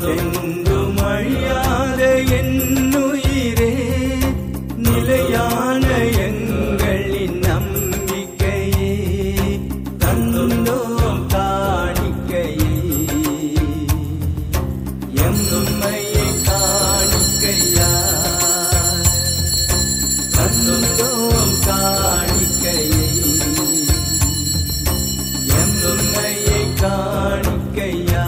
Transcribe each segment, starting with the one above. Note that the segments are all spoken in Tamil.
என்றென்றும் அழியாத என்னுயிரே, நிலையான எங்களின் நம்பிக்கையே, தந்தோம் காணிக்கையே, எம்மையை காணிக்கையா, தந்தோம் காணிக்கையே, எம்மையை காணிக்கையா,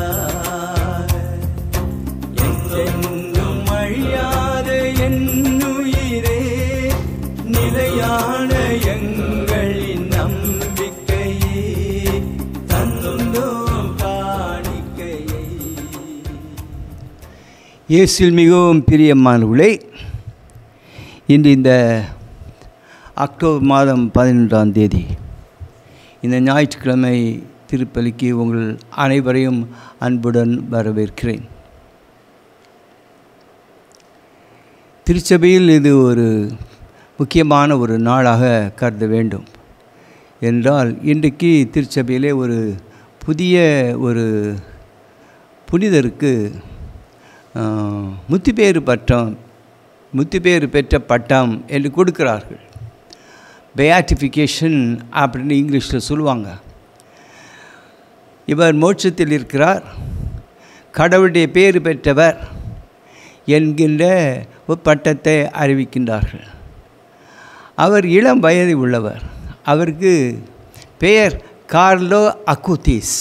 என்றென்றும் அழியாத என்னுயிரே, நிலையான எங்களின் நம்பிக்கையே, தந்தோம் காணிக்கையே. இயேசுவில் மிகவும் பிரியமானவர்களே, இன்று இந்த அக்டோபர் மாதம் 11ஆம் தேதி இந்த ஞாயிற்றுக்கிழமை திருப்பலிக்கு உங்கள் அனைவரையும் அன்புடன் வரவேற்கிறேன். திருச்சபையில் இது ஒரு முக்கியமான ஒரு நாளாக கருத வேண்டும். என்றால் இன்றைக்கு திருச்சபையிலே ஒரு புதிய ஒரு புனிதருக்கு முத்திப்பேறு பெற்ற பட்டம் என்று கொடுக்கிறார்கள். பெயாட்டிஃபிகேஷன் அப்படின்னு இங்கிலீஷில் சொல்லுவாங்க. இவர் மோட்சத்தில் இருக்கிறார், கடவுளுடைய பேறு பெற்றவர் என்கின்ற ஒரு பட்டத்தை அறிவிக்கின்றார்கள். அவர் இளம் வயது உள்ளவர். அவருக்கு பெயர் கார்லோ அக்கூத்திஸ்.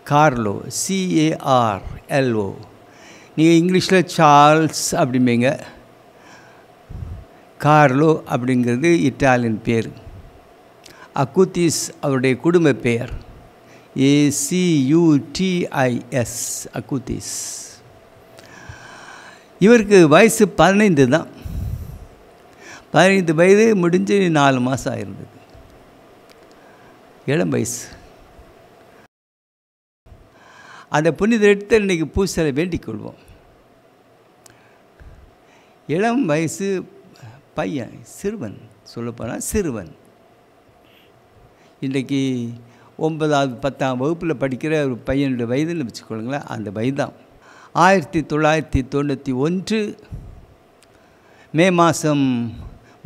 Carlo, CARLO. நீங்கள் இங்கிலீஷில் சார்ல்ஸ் அப்படிம்பீங்க. கார்லோ அப்படிங்கிறது இட்டாலியன் பேர். அக்கூத்திஸ் அவருடைய குடும்ப பெயர். ACUTIS, அக்கூத்திஸ். இவருக்கு வயசு 15 தான். 15 வயது முடிஞ்சு 4 மாதம் ஆயிருந்தது. இளம் வயசு. அந்த புனிதத்தை இன்றைக்கி பூசலை வேண்டிக் கொள்வோம். இளம் வயசு பையன், சிறுவன், சொல்லப்போனால் சிறுவன். இன்றைக்கி 9வது 10ஆம் வகுப்பில் படிக்கிற ஒரு பையனுடைய வயதுன்னு வச்சுக்கொள்ளுங்களேன். அந்த வயது தான். 1991 மே மாதம்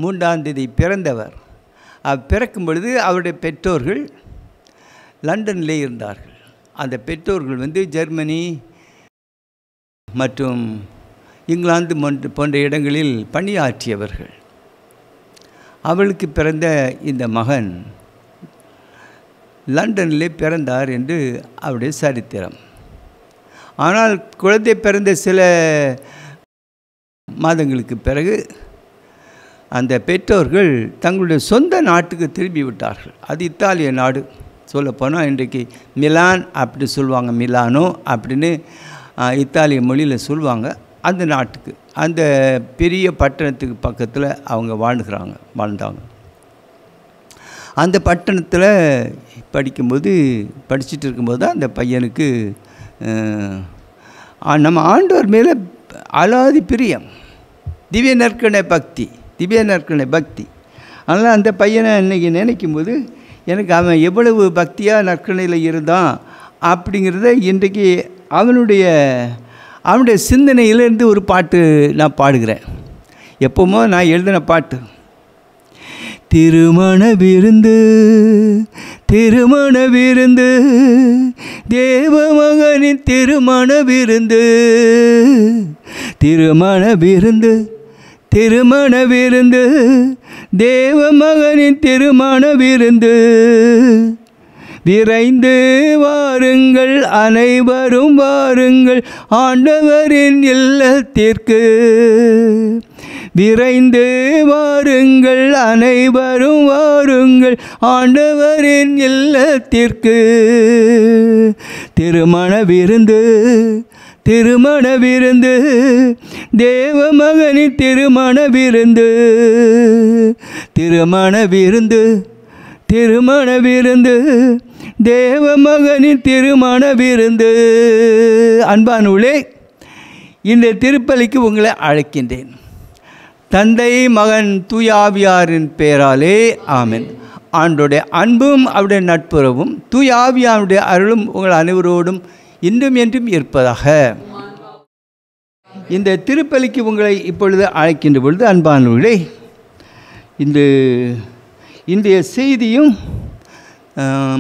3ஆம் தேதி பிறந்தவர். பிறக்கும் பொழுது அவருடைய பெற்றோர்கள் லண்டனிலே இருந்தார்கள். அந்த பெற்றோர்கள் ஜெர்மனி மற்றும் இங்கிலாந்து போன்ற இடங்களில் பணியாற்றியவர்கள். அவளுக்கு பிறந்த இந்த மகன் லண்டனிலே பிறந்தார் என்று அவருடைய சரித்திரம். ஆனால் குழந்தை பிறந்த சில மாதங்களுக்கு பிறகு அந்த பெற்றோர்கள் தங்களுடைய சொந்த நாட்டுக்கு திரும்பி விட்டார்கள். அது இத்தாலிய நாடு. சொல்லப்போனால் இன்றைக்கு மிலான் அப்படி சொல்லுவாங்க, மிலானோ அப்படின்னு இத்தாலிய மொழியில் சொல்லுவாங்க. அந்த நாட்டுக்கு, அந்த பெரிய பட்டணத்துக்கு பக்கத்தில் அவங்க வாழ்ந்தாங்க. அந்த பட்டணத்தில் படிச்சுட்டு இருக்கும்போது தான் அந்த பையனுக்கு நம்ம ஆண்டவர் மேலே அலாதி பிரியம், திவ்ய நற்கருணை பக்தி. அதனால் அந்த பையனை இன்றைக்கி நினைக்கும்போது எனக்கு அவன் எவ்வளவு பக்தியாக நற்கருணையில் இருந்தான் அப்படிங்கிறத இன்றைக்கு அவனுடைய சிந்தனையிலேருந்து ஒரு பாட்டு நான் பாடுகிறேன். எப்போமோ நான் எழுதின பாட்டு. திருமண விருந்து தேவமகனின் திருமண விருந்து தேவமகனின் திருமண விருந்து. விரைந்து வாருங்கள், அனைவரும் வாருங்கள் ஆண்டவரின் இல்லத்திற்கு. விரைந்து வாருங்கள், அனைவரும் வாருங்கள் ஆண்டவரின் இல்லத்திற்கு. திருமண விருந்து தேவமகனின் திருமண விருந்து. தேவமகனின் திருமண விருந்து. அன்பானவர்களே, இந்த திருப்பலிக்கு உங்களை அழைக்கின்றேன். தந்தை, மகன், தூய ஆவியாரின் பெயராலே ஆமென். ஆண்டோடைய அன்பும் அவருடைய நட்புறவும் தூய ஆவியாருடைய அருளும் உங்கள் அனைவரோடும் இன்றும் என்றும் இருப்பதாக. இந்த திருப்பலிக்கு உங்களை இப்பொழுது அழைக்கின்ற பொழுது அன்பானவர்களே, இன்றைய செய்தியும்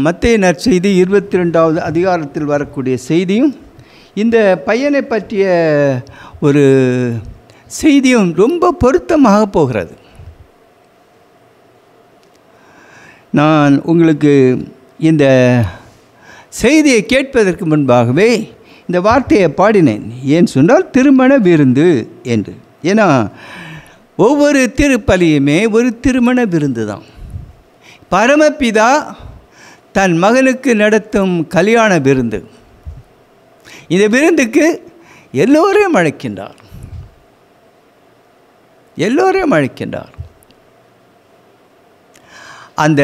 மத்தேயு நற்செய்தி 22வது அதிகாரத்தில் வரக்கூடிய செய்தியும் இந்த பையனை பற்றிய ஒரு செய்தியும் ரொம்ப பொருத்தமாக போகிறது. நான் உங்களுக்கு இந்த செய்தியை கேட்பதற்கு முன்பாகவே இந்த வார்த்தையை பாடினேன். ஏன் சொன்னால் திருமண விருந்து என்று. ஏன்னா ஒவ்வொரு திருப்பலியுமே ஒரு திருமண விருந்து தான். பரமபிதா தன் மகனுக்கு நடத்தும் கல்யாண விருந்து. இந்த விருந்துக்கு எல்லோரையும் அழைக்கின்றார், எல்லோரையும் அழைக்கின்றார். அந்த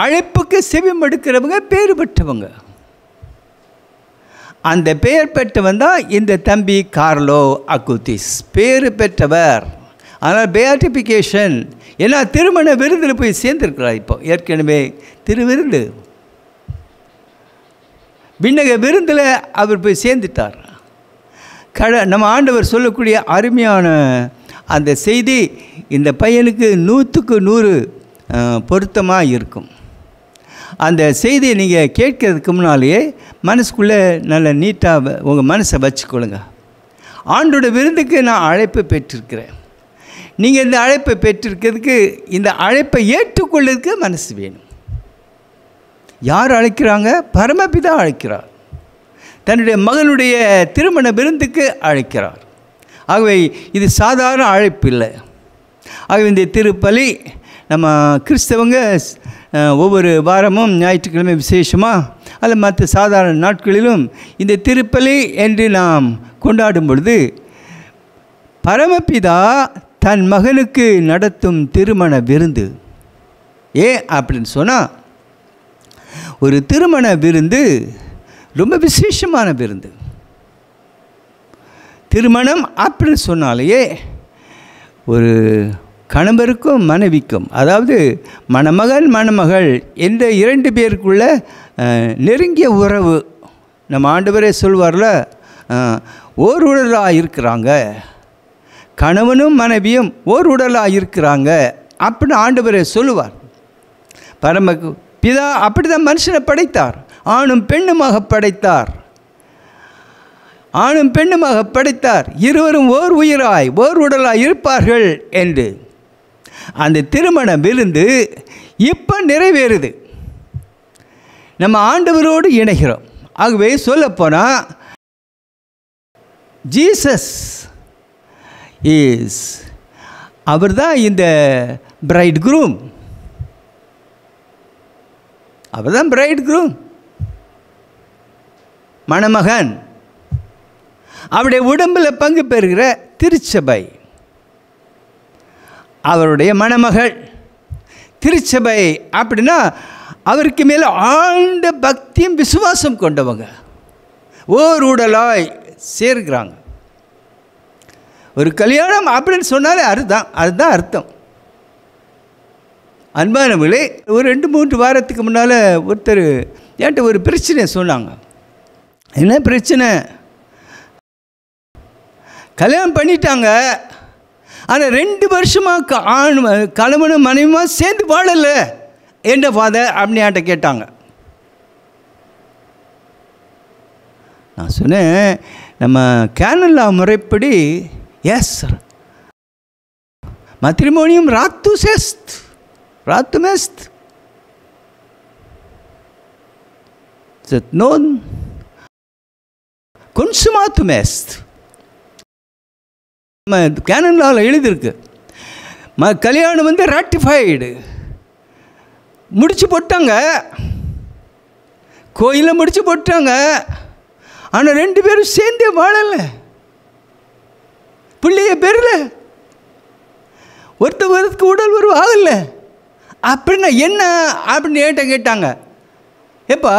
அழைப்புக்கு செவிமடுக்கிறவங்க பேர் பெற்றவங்க. அந்த பெயர் பெற்றவன் தான் இந்த தம்பி கார்லோ அக்குத்திஸ், பேர் பெற்றவர். ஆனால் பேட்டிஃபிகேஷன், ஏன்னா திருமண விருந்தில் போய் சேர்ந்துருக்கிறார். இப்போ ஏற்கனவே திருவிருந்து விண்ணக விருந்தில் அவர் போய் சேர்ந்துட்டார். நம்ம ஆண்டவர் சொல்லக்கூடிய அருமையான அந்த செய்தி இந்த பையனுக்கு 100க்கு 100 பொருத்தமாக இருக்கும். அந்த செய்தியை நீங்கள் கேட்கறதுக்கு முன்னாலேயே மனசுக்குள்ளே நல்ல நீட்டாக உங்கள் மனசை வச்சுக்கொள்ளுங்க. ஆண்டோட விருந்துக்கு நான் அழைப்பு பெற்றிருக்கிறேன். நீங்கள் இந்த அழைப்பை பெற்றிருக்கிறதுக்கு, இந்த அழைப்பை ஏற்றுக்கொள்ளுறதுக்கு மனசு வேணும். யார் அழைக்கிறாங்க? பரமபிதா அழைக்கிறார். தன்னுடைய மகனுடைய திருமண விருந்துக்கு அழைக்கிறார். ஆகவே இது சாதாரண அழைப்பு இல்லை. ஆகவே இந்த திருப்பலி நம்ம கிறிஸ்தவங்க ஒவ்வொரு வாரமும் ஞாயிற்றுக்கிழமை விசேஷமாக அல்ல மற்ற சாதாரண நாட்களிலும் இந்த திருப்பலி என்று நாம் கொண்டாடும் பொழுது பரமபிதா தன் மகனுக்கு நடத்தும் திருமண விருந்து. ஏன் அப்படின்னு சொன்னால், ஒரு திருமண விருந்து ரொம்ப விசேஷமான விருந்து. திருமணம் அப்படின்னு சொன்னாலேயே ஒரு கணவருக்கும் மனைவிக்கும், அதாவது மணமகன் மணமகள் என்ற 2 பேருக்குள்ள நெருங்கிய உறவு. நம்ம ஆண்டவரே சொல்வார்ல, ஓர் உடலாக இருக்கிறாங்க, கணவனும் மனைவியும் ஓர் உடலாக இருக்கிறாங்க அப்படின்னு ஆண்டவரே சொல்லுவார். பிதா அப்படி தான் மனுஷனை படைத்தார். ஆணும் பெண்ணுமாக படைத்தார். ஆணும் பெண்ணுமாக படைத்தார். இருவரும் ஓர் உயிராய் ஓர் உடலாய் இருப்பார்கள் என்று. அந்த திருமண விருந்து இப்போ நிறைவேறுது. நம்ம ஆண்டவரோடு இணைகிறோம். ஆகவே சொல்லப்போனால் ஜீசஸ் அவர் தான் இந்த பிரைட் குரூம். அவர் தான் பிரைட் குரூம், மணமகன். அவருடைய உடம்பில் பங்கு பெறுகிற திருச்சபை அவருடைய மணமகள். திருச்சபை அப்படின்னா அவருக்கு மேலே ஆழ்ந்த பக்தியும் விசுவாசம் கொண்டவங்க ஓர் உடலாய் சேர்க்கிறாங்க. ஒரு கல்யாணம் அப்படின்னு சொன்னாலே அதுதான் அர்த்தம். அன்பானவர்களே, ஒரு 2-3 வாரத்துக்கு முன்னால் ஒருத்தர் என்கிட்ட ஒரு பிரச்சனை சொன்னாங்க. என்ன பிரச்சனை? கல்யாணம் பண்ணிட்டாங்க, ஆனால் 2 வருஷமாக கணவனும் மனைவியுமா சேர்ந்து வாழலை என்ன ஃபாதர் அப்படின்னு என்கிட்ட கேட்டாங்க. நான் சொன்னேன், நம்ம கேனலா முறைப்படி yes sir, matrimonium ratus est, ratum est, sed non consumatum est. Canon லாவில் எழுதியிருக்கு, கல்யாணம் வந்து ராட்டிஃபைடு, முடிச்சு போட்டாங்க, கோயிலில் முடிச்சு போட்டாங்க. ஆனால் 2 பேரும் சேர்ந்தே வாழலை, பிள்ளைய பெறல, ஒருத்தருக்கு உடல் உறவு ஆகலை. அப்படின்னா என்ன அப்படின்னு என்கிட்ட கேட்டாங்க. எப்பா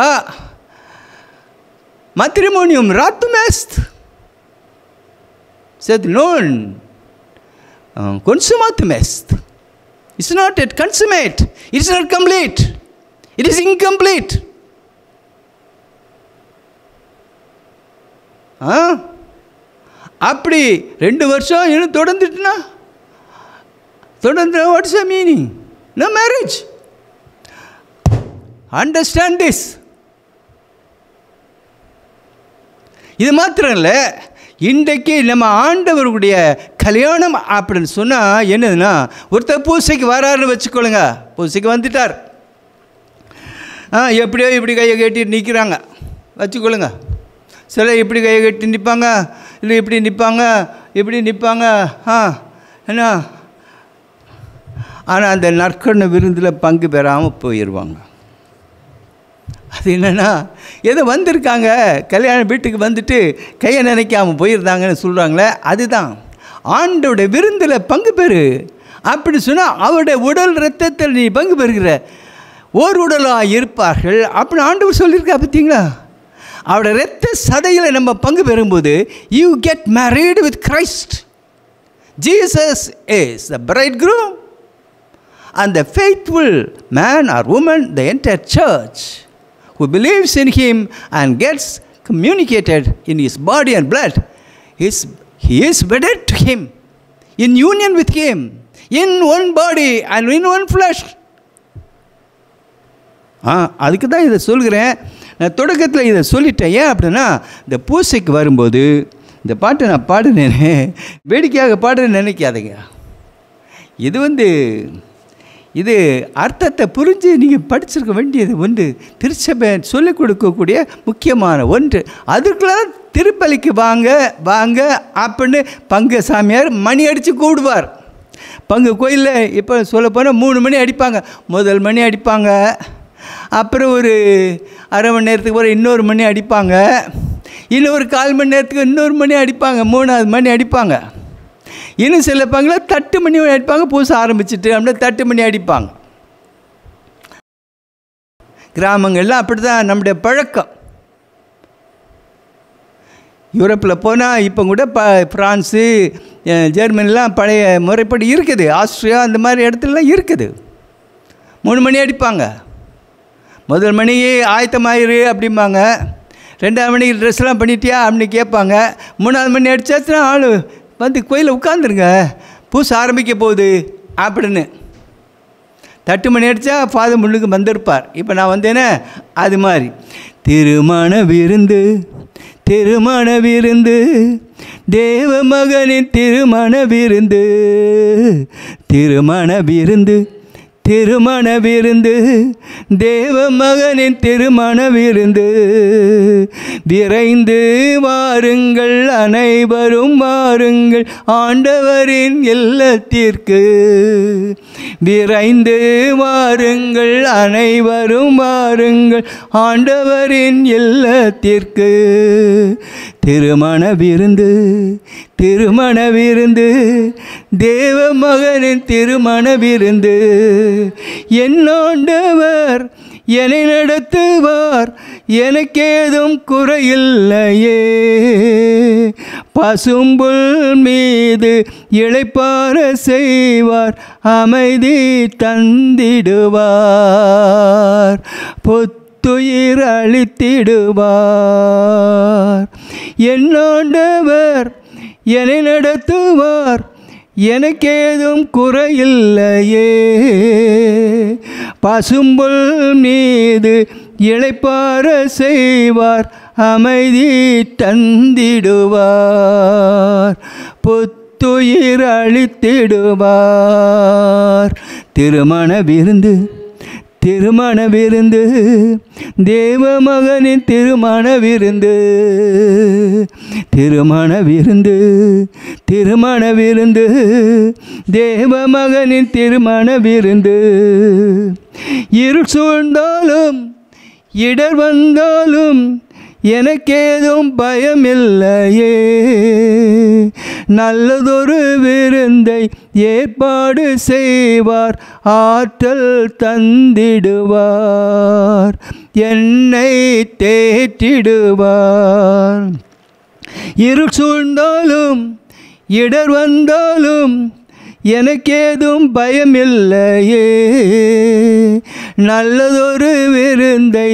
matrimonium ratum est, sed non consumatum est. It's not yet consummate, it's not complete, it is incomplete. அப்படி 2 வருஷம் இன்னும் தொடர்ந்துட்டுனா தொடர்ந்து what's a meaning? No marriage. Understand this. இது மாத்திரம் இல்லை, இன்றைக்கு நம்ம ஆண்டவருடைய கல்யாணம் அப்படின்னு சொன்னால் என்னதுன்னா, ஒருத்தர் பூசைக்கு வராருன்னு வச்சுக்கொள்ளுங்க. பூசைக்கு வந்துட்டார், எப்படியோ இப்படி கையை கட்டி நிற்கிறாங்க வச்சுக்கொள்ளுங்க. சில இப்படி கையை கட்டி நிற்பாங்க, இல்லை இப்படி நிற்பாங்க, இப்படி நிற்பாங்க. என்ன, ஆனால் அந்த நற்கண்ண விருந்தில் பங்கு பெறாமல் போயிடுவாங்க. அது என்னென்னா, ஏதோ வந்திருக்காங்க, கல்யாண வீட்டுக்கு வந்துட்டு கையை நினைக்காமல் போயிருந்தாங்கன்னு சொல்கிறாங்களே, அதுதான் ஆண்டோடைய விருந்தில் பங்கு பெறு அப்படி சொன்னால் அவருடைய உடல் இரத்தத்தில் நீ பங்கு பெறுகிற ஓர் உடலாக இருப்பார்கள் அப்படின்னு ஆண்டவர் சொல்லியிருக்கா. பார்த்தீங்களா? அவருடைய இரத்த சதையில் நம்ம பங்கு பெறும்போது you get married with Christ. Jesus is the bridegroom and the faithful man or woman, the entire church who believes in him and gets communicated in his body and blood, he is wedded to him, in union with him, in one body and in one flesh. அதுக்கு தான் இதை சொல்கிறேன். நான் தொடக்கத்தில் இதை சொல்லிட்டேன். ஏன் அப்படின்னா, இந்த பூசைக்கு வரும்போது இந்த பாட்டை நான் பாடுனேனே, வேடிக்கையாக பாடுறேன்னு நினைக்காதீங்க. இது அர்த்தத்தை புரிஞ்சு நீங்கள் படிச்சிருக்க வேண்டியது ஒன்று. திருச்சபை சொல்லிக் கொடுக்கக்கூடிய முக்கியமான ஒன்று. அதுக்குலாம் திருப்பலிக்கு வாங்க வாங்க அப்படின்னு பங்கு சாமியார் மணி அடித்து கூடுவார். பங்கு கோயிலில் இப்போ சொல்லப்போனால் 3 மணி அடிப்பாங்க. முதல் மணி அடிப்பாங்க, அப்புறம் ஒரு அரை மணி நேரத்துக்கு ஒரு இன்னொரு மணி அடிப்பாங்க, இன்னொரு 1/4 மணி நேரத்துக்கு இன்னொரு மணி அடிப்பாங்க, 3ஆவது மணி அடிப்பாங்க. இன்னும் சில பங்கில் தட்டு மணி அடிப்பாங்க. பூசை ஆரம்பிச்சுட்டு அப்படின்னா தட்டு மணி அடிப்பாங்க. கிராமங்கள்லாம் அப்படி தான் நம்முடைய பழக்கம். யூரோப்பில் போனால் இப்போ கூட ஃப்ரான்ஸு, ஜெர்மனிலாம் பழைய முறைப்படி இருக்குது. ஆஸ்திரியா அந்த மாதிரி இடத்துலலாம் இருக்குது. 3 மணி அடிப்பாங்க. முதல் மணிக்கு ஆயத்தமாயிரு அப்படிம்பாங்க. 2ஆவது மணிக்கு ட்ரெஸ்லாம் பண்ணிட்டியா அப்படின்னு கேட்பாங்க. 3ஆவது மணி அடித்தாச்சுன்னா ஆள் வந்து கோயிலில் உட்காந்துருங்க, பூசை ஆரம்பிக்க போகுது அப்படின்னு. தட்டு மணி அடித்தா ஃபாதர் முன்னுக்கு வந்திருப்பார். இப்போ நான் வந்தேனே அது மாதிரி. திருமண விருந்து, திருமண விருந்து, தேவ மகனின் திருமண விருந்து, திருமண விருந்து, திருமண விருந்து, தேவ மகனின் திருமண விருந்து. விரைந்து வாருங்கள், அனைவரும் வாருங்கள் ஆண்டவரின் இல்லத்திற்கு. விரைந்து வாருங்கள், அனைவரும் வாருங்கள் ஆண்டவரின் இல்லத்திற்கு. திருமண விருந்து, திருமண விருந்து, தேவ மகனின் திருமண விருந்து. என் ஆண்டவர் என்னை நடத்துவார், எனக்கேதும் குறையில்லையே. பசும்புல் மீது இளைப்பாற செய்வார், அமைதி தந்திடுவார், புத்துயிர் அளித்திடுவார். என் ஆண்டவர் என்னை நடத்துவார், எனக்கேதும் குறையில்லையே. பசும்புல் மீது இளைப்பாற செய்வார், அமைதி தந்திடுவார், புத்துயிர் அளித்திடுவார். திருமண விருந்து, திருமண விருந்து, தேவ மகனின் திருமண விருந்து. திருமண விருந்து, திருமண விருந்து, தேவ மகனின் திருமண விருந்து. இருள் சூழ்ந்தாலும் இடர் வந்தாலும் எனக்கேதும் பயமில்லையே. நல்லதொரு விருந்தை ஏற்பாடு செய்வார், ஆற்றல் தந்திடுவார், என்னை தேற்றிடுவார். இருள் சூழ்ந்தாலும் இடர் வந்தாலும் எனக்கேதும் பயமில்லையே, நல்லதொரு விருந்தை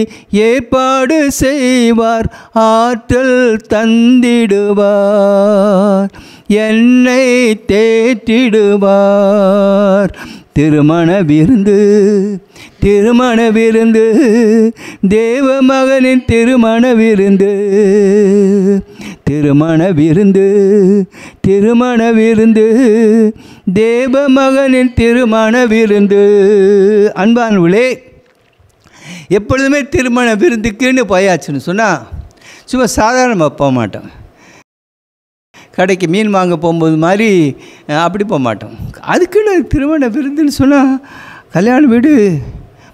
ஏற்பாடு செய்வார், ஆற்றல் தந்திடுவார், என்னை தேற்றிடுவார். திருமண விருந்து, திருமண விருந்து, தேவ மகனின் திருமண விருந்து, திருமண விருந்து, திருமண விருந்து, தேவ மகனின் திருமண விருந்து. அன்பானவர்களே, எப்பொழுதுமே திருமண விருந்துக்குன்னு போயாச்சுன்னு சொன்னால் சும்மா சாதாரணமாக போக மாட்டோம். கடைக்கு மீன் வாங்க போகும்போது மாதிரி அப்படி போக மாட்டோம். அதுக்குன்னு திருமண விருந்துன்னு சொன்னால் கல்யாண வீடு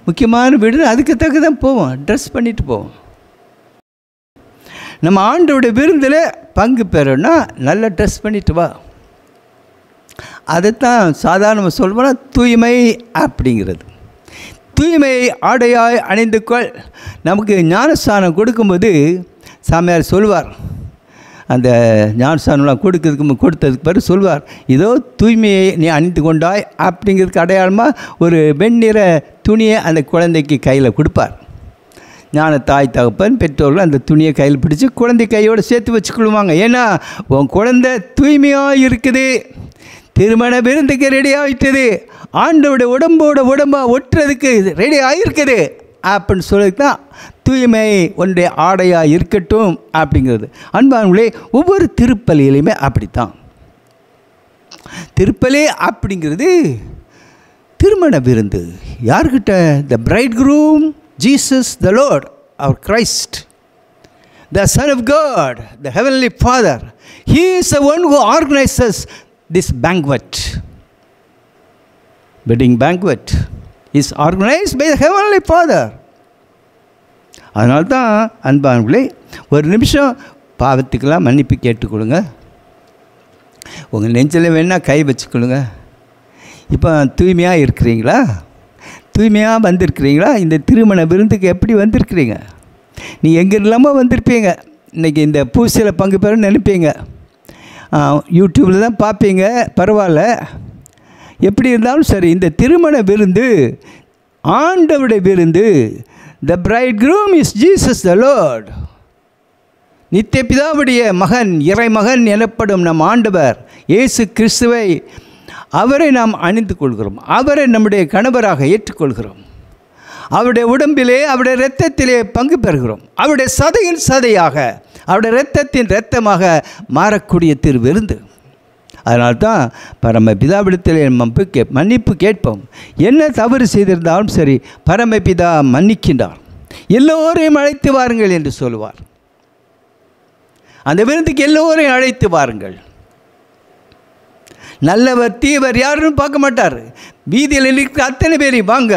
முக்கியமான வீடு, அதுக்கு தக்க தான் போவோம், ட்ரெஸ் பண்ணிட்டு போவோம். நம்ம ஆண்டோடைய விருந்தில் பங்கு பெறணும்னா நல்லா ட்ரெஸ் பண்ணிட்டு வா. அதைத்தான் சாதாரணமாக சொல்வோம்னா தூய்மை அப்படிங்கிறது. தூய்மை ஆடையாய் அணிந்து கொள். நமக்கு ஞானஸ்தானம் கொடுக்கும்போது சாமியார் சொல்வார், அந்த ஞானஸ்தானம்லாம் கொடுத்ததுக்கு பிறகு சொல்வார், இதோ தூய்மையை நீ அணிந்து கொண்டாய் அப்படிங்கிறதுக்கு அடையாளமாக ஒரு வெண்ணிற துணியை அந்த குழந்தைக்கு கையில் கொடுப்பார். ஞான தாய் தகப்பன் பெற்றோர்கள் அந்த துணியை கையில் பிடிச்சி குழந்தை கையோடு சேர்த்து வச்சுக்கொள்வாங்க. ஏன்னா உன் குழந்தை தூய்மையாக இருக்குது, திருமண விருந்துக்கு ரெடி ஆகிட்டது, ஆண்டோடைய உடம்பாக ஒட்டுறதுக்கு ரெடி ஆகிருக்குது அப்படின்னு சொல்லிட்டு தான் தூய்மை ஒன்றைய ஆடையாக இருக்கட்டும் அப்படிங்கிறது. அன்பானவர்களே, ஒவ்வொரு திருப்பலியிலையுமே அப்படித்தான். திருப்பலி அப்படிங்கிறது திருமண விருந்து. யார்கிட்ட? The bridegroom Jesus the Lord, அவர் Christ, the Son of God, the heavenly Father. He is the one who organises this banquet. Wedding banquet is organised by the heavenly Father. அதனால்தான் அன்பானவர்களே, ஒரு நிமிஷம் பாவத்துக்கெல்லாம் மன்னிப்பு கேட்டுக்கொள்ளுங்க. உங்கள் நெஞ்சில் வேணால் கை வச்சுக்கொள்ளுங்க. இப்போ தூய்மையாக இருக்கிறீங்களா? தூய்மையாக வந்திருக்கிறீங்களா? இந்த திருமண விருந்துக்கு எப்படி வந்திருக்கிறீங்க? நீ எங்கே இல்லாமல் வந்திருப்பீங்க. இன்றைக்கி இந்த பூசையில் பங்கு பெற நினைப்பீங்க, யூடியூப்பில் தான் பார்ப்பீங்க, பரவாயில்ல. எப்படி இருந்தாலும் சரி, இந்த திருமண விருந்து ஆண்டவருடைய விருந்து. The bridegroom is Jesus the Lord. நித்திய பிதாவுடைய மகன், இறைமகன் எனப்படும் நம் ஆண்டவர் இயேசு கிறிஸ்துவை, அவரை நாம் அணிந்து கொள்கிறோம். அவரை நம்முடைய கணவராக ஏற்றுக்கொள்கிறோம். அவருடைய உடம்பிலே, அவருடைய இரத்தத்திலே பங்கு பெறுகிறோம். அவருடைய சதையின் சதையாக, அவருடைய இரத்தத்தின் இரத்தமாக மாறக்கூடிய திருவிருந்து. அதனால்தான் பரமபிதாவிடத்திலே மன்னிப்பு கேட்போம். என்ன தவறு செய்திருந்தாலும் சரி, பரமபிதா மன்னிக்கின்றார். எல்லோரையும் அழைத்து வாருங்கள் என்று சொல்லுவார். அந்த விருந்துக்கு எல்லோரையும் அழைத்து வாருங்கள். நல்லவர் தீவர் யாருன்னு பார்க்க மாட்டார். வீதியில் இருக்கிற அத்தனை பேரையும் வாங்க.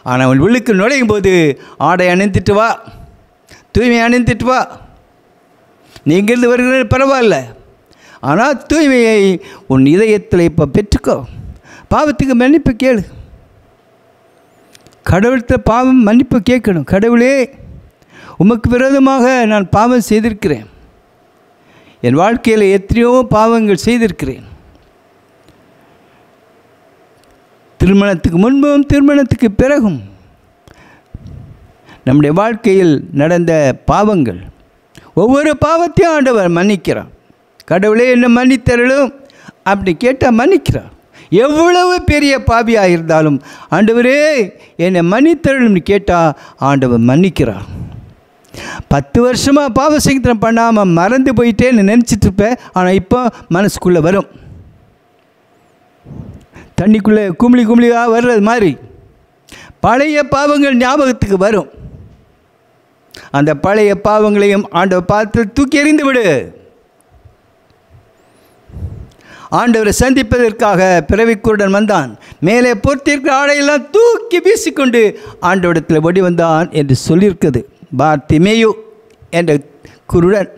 ஆனால் அவன் உள்ளுக்கு நுழையும் போது ஆடை அணிந்துட்டு வா, தூய்மை அணிந்துட்டு வா. நீ இங்கிருந்து வருகிற பரவாயில்ல, ஆனால் தூய்மையை உன் இதயத்தில் இப்போ பெற்றுக்கோ. பாவத்துக்கு மன்னிப்பு கேளு. கடவுள்கிட்ட பாவம் மன்னிப்பு கேட்கணும். கடவுளே, உமக்கு விரோதமாக நான் பாவம் செய்திருக்கிறேன். என் வாழ்க்கையில் எத்தனையோ பாவங்கள் செய்திருக்கிறேன். திருமணத்துக்கு முன்பும் திருமணத்துக்கு பிறகும் நம்முடைய வாழ்க்கையில் நடந்த பாவங்கள், ஒவ்வொரு பாவத்தையும் ஆண்டவர் மன்னிக்கிறார். கடவுளே என்ன மன்னித்தரலும் அப்படி கேட்டால் மன்னிக்கிறார். எவ்வளவு பெரிய பாவியாக இருந்தாலும் ஆண்டவரே என்னை மன்னித்தரலும்னு கேட்டால் ஆண்டவர் மன்னிக்கிறார். 10 வருஷமாக பாவ சங்கீதம் பண்ணாமல் மறந்து போயிட்டேன்னு நினச்சிட்ருப்பேன். ஆனால் இப்போ மனசுக்குள்ளே வரும். தண்ணிக்குள்ளே குமிழியாக வர்றது மாதிரி பழைய பாவங்கள் ஞாபகத்துக்கு வரும். அந்த பழைய பாவங்களையும் ஆண்டவர் பார்த்து தூக்கி எறிந்து விடு. ஆண்டவரை சந்திப்பதற்காக பிறவிக்குருடன் வந்தான். மேலே பொறுத்திருக்கிற ஆடையெல்லாம் தூக்கி வீசிக்கொண்டு ஆண்டவரிடத்தில் ஓடி வந்தான் என்று சொல்லியிருக்குது. பார்த்திமேயு என்ற குருடன்,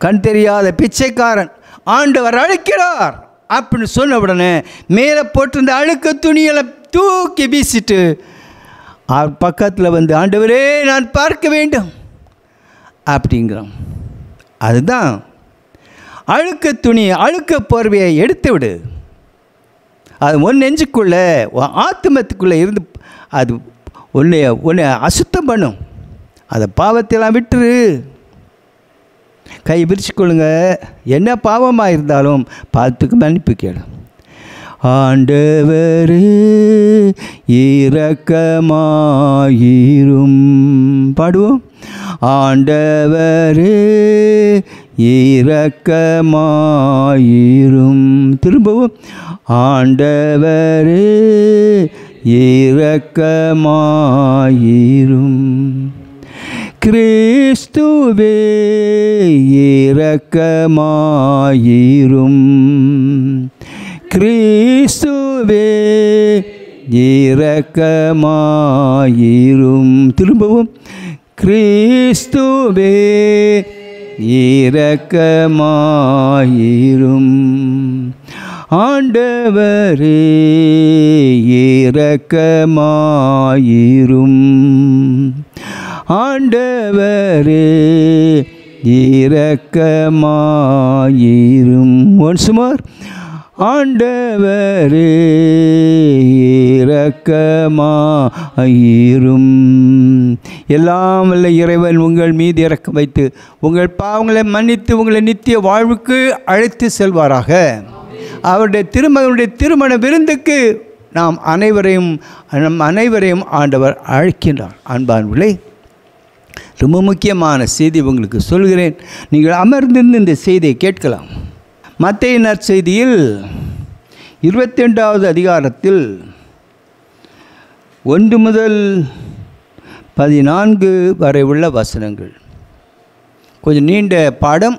கண் தெரியாத பிச்சைக்காரன், ஆண்டவர் அழைக்கிறார் அப்படின்னு சொன்ன உடனே மேலே போட்டிருந்த அழுக்க துணியெல்லாம் தூக்கி வீசிட்டு அவர் பக்கத்தில் வந்து, ஆண்டவரே நான் பார்க்க வேண்டும் அப்படிங்கிறான். அதுதான் அழுக்க துணி, அழுக்க போர்வையை எடுத்து விடு. அது உன் நெஞ்சுக்குள்ளே உன் ஆத்துமத்துக்குள்ளே இருந்து அது உன்னை அசுத்தம் பண்ணும். அதை பாவத்தையெல்லாம் விட்டுரு. கை விரிச்சுக்கொள்ளுங்க. என்ன பாவமாக இருந்தாலும் பாவத்துக்கு மன்னிப்பு கேளு. ஆண்டவரே இரக்கமாயிரும். பாடுவோம். ஆண்டவரே இரக்கமாயிரும். திரும்பவும். ஆண்டவரே இரக்கமாயிரும். கிறிஸ்துவே இரக்கமாயிரும். கிறிஸ்துவே இரக்கமாயிரும். திரும்பவும். கிறிஸ்துவே இரக்கமாயிரும். ஆண்டவரே இரக்கமாயிரும். ஆண்டவரே இரக்கமாயிரும். Once more. ஆண்டவரே இரக்கமாயிரும். எல்லாம் வல்ல இறைவன் உங்கள் மீது இரக்கம் வைத்து உங்கள் பாவங்களை மன்னித்து உங்களை நித்திய வாழ்வுக்கு அழைத்து செல்வாராக. அவருடைய திருமகனுடைய திருமண விருந்துக்கு நம் அனைவரையும் ஆண்டவர் அழைக்கின்றார். அன்பானவர்களே, ரொம்ப முக்கியமான செய்தி உங்களுக்கு சொல்கிறேன். நீங்கள் அமர்ந்திருந்து இந்த செய்தியை கேட்கலாம். மத்தேயு நற்செய்தியில் 22வது அதிகாரத்தில் 1 முதல் 14 வரை உள்ள வசனங்கள். கொஞ்சம் நீண்ட பாடம்,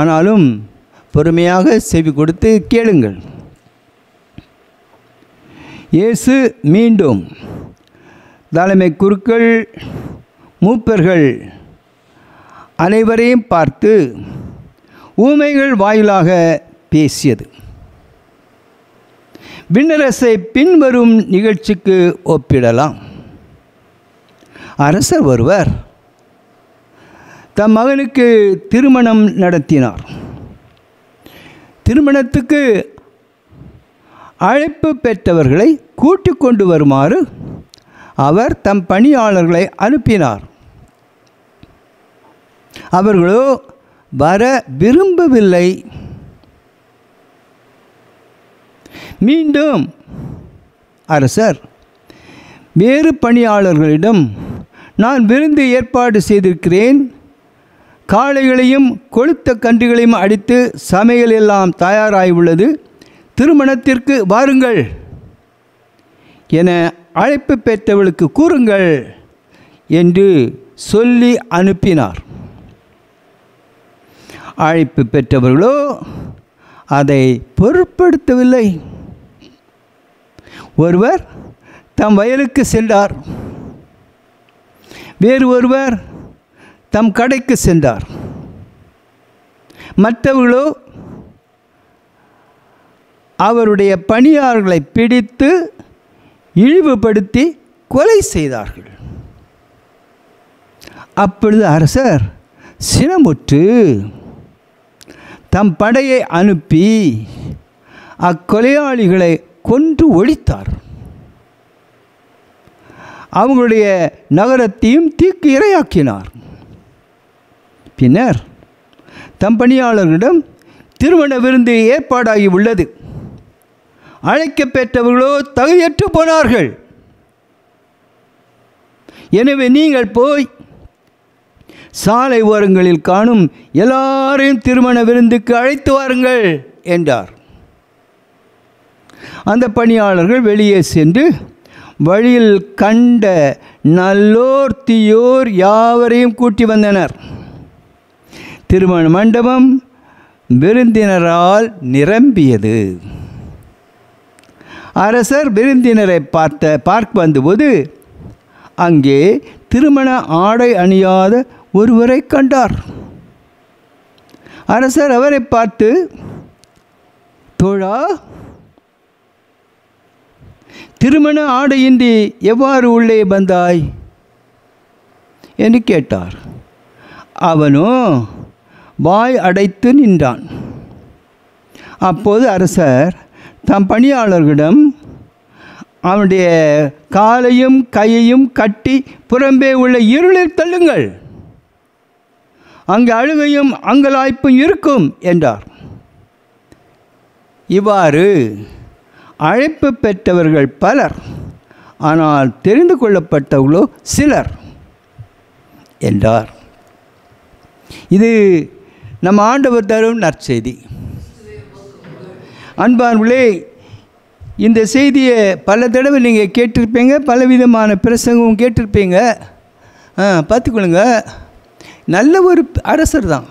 ஆனாலும் பொறுமையாக செவி கொடுத்து கேளுங்கள். இயேசு மீண்டும் தலைமை குருக்கள் மூப்பர்கள் அனைவரையும் பார்த்து ஊமைகள் வாயிலாக பேசியது. விண்ணரசை பின்வரும் நிகழ்ச்சிக்கு ஒப்பிடலாம். அரசர் ஒருவர் தம் மகனுக்கு திருமணம் நடத்தினார். திருமணத்துக்கு அழைப்பு பெற்றவர்களை கூட்டிக் கொண்டு வருமாறு அவர் தம் பணியாளர்களை அனுப்பினார். அவர்களோ வர விரும்பவில்லை. மீண்டும் அரசர் வேறு பணியாளர்களிடம், நான் விருந்து ஏற்பாடு செய்திருக்கிறேன், காளைகளையும் கொழுத்த கன்றுகளையும் அடித்து சமையல் எல்லாம் தயாராகி உள்ளது, திருமணத்திற்கு வாருங்கள் என அழைப்பு பெற்றவர்களுக்கு கூறுங்கள் என்று சொல்லி அனுப்பினார். அழைப்பு பெற்றவர்களோ அதை பொருட்படுத்தவில்லை. ஒருவர் தம் வயலுக்கு சென்றார், வேறு ஒருவர் தம் கடைக்கு சென்றார். மற்றவர்களோ அவருடைய பணியாளர்களை பிடித்து இழிவுபடுத்தி கொலை செய்தார்கள். அப்பொழுது அரசர் சினமுற்று தம் படையை அனுப்பி அக்கொலையாளிகளை கொன்று ஒழித்தார். அவங்களுடைய நகரத்தையும் தீக்கு இரையாக்கினார். பின்னர் தம் பணியாளர்களிடம், திருமண விருந்து ஏற்பாடாகி உள்ளது, அழைக்கப்பெற்றவர்களோ தகுதியற்று போனார்கள். எனவே நீங்கள் போய் சாலை ஓரங்களில் காணும் எல்லாரையும் திருமண விருந்துக்கு அழைத்து வாருங்கள் என்றார். அந்த பணியாளர்கள் வெளியே சென்று வழியில் கண்ட நல்லோர் தீயோர் யாவரையும் கூட்டி வந்தனர். திருமண மண்டபம் விருந்தினரால் நிரம்பியது. அரசர் விருந்தினரை பார்க்க வந்தபோது அங்கே திருமண ஆடை அணியாத ஒருவரை கண்டார். அரசர் அவரை பார்த்து, தோழா, திருமண ஆடையின்றி எவ்வாறு உள்ளே வந்தாய் என்று கேட்டார். அவனோ வாய் அடைத்து நின்றான். அப்போது அரசர் தம் பணியாளர்களிடம், அவனுடைய காலையும் கையையும் கட்டி புறம்பே உள்ள இருளில் தள்ளுங்கள், அங்கே அழுகையும் அங்கலாய்ப்பும் இருக்கும் என்றார். இவ்வாறு அழைப்பு பெற்றவர்கள் பலர், ஆனால் தெரிந்து கொள்ளப்பட்டவர்களோ சிலர் என்றார். இது நம்ம ஆண்டவர் தரும் நற்செய்தி. அன்பார்களே, இந்த செய்தியை பல தடவை நீங்கள் கேட்டிருப்பீங்க, பலவிதமான பிரசங்கம் கேட்டிருப்பீங்க. பார்த்துக்கொள்ளுங்க, நல்ல ஒரு அரசர் தான்.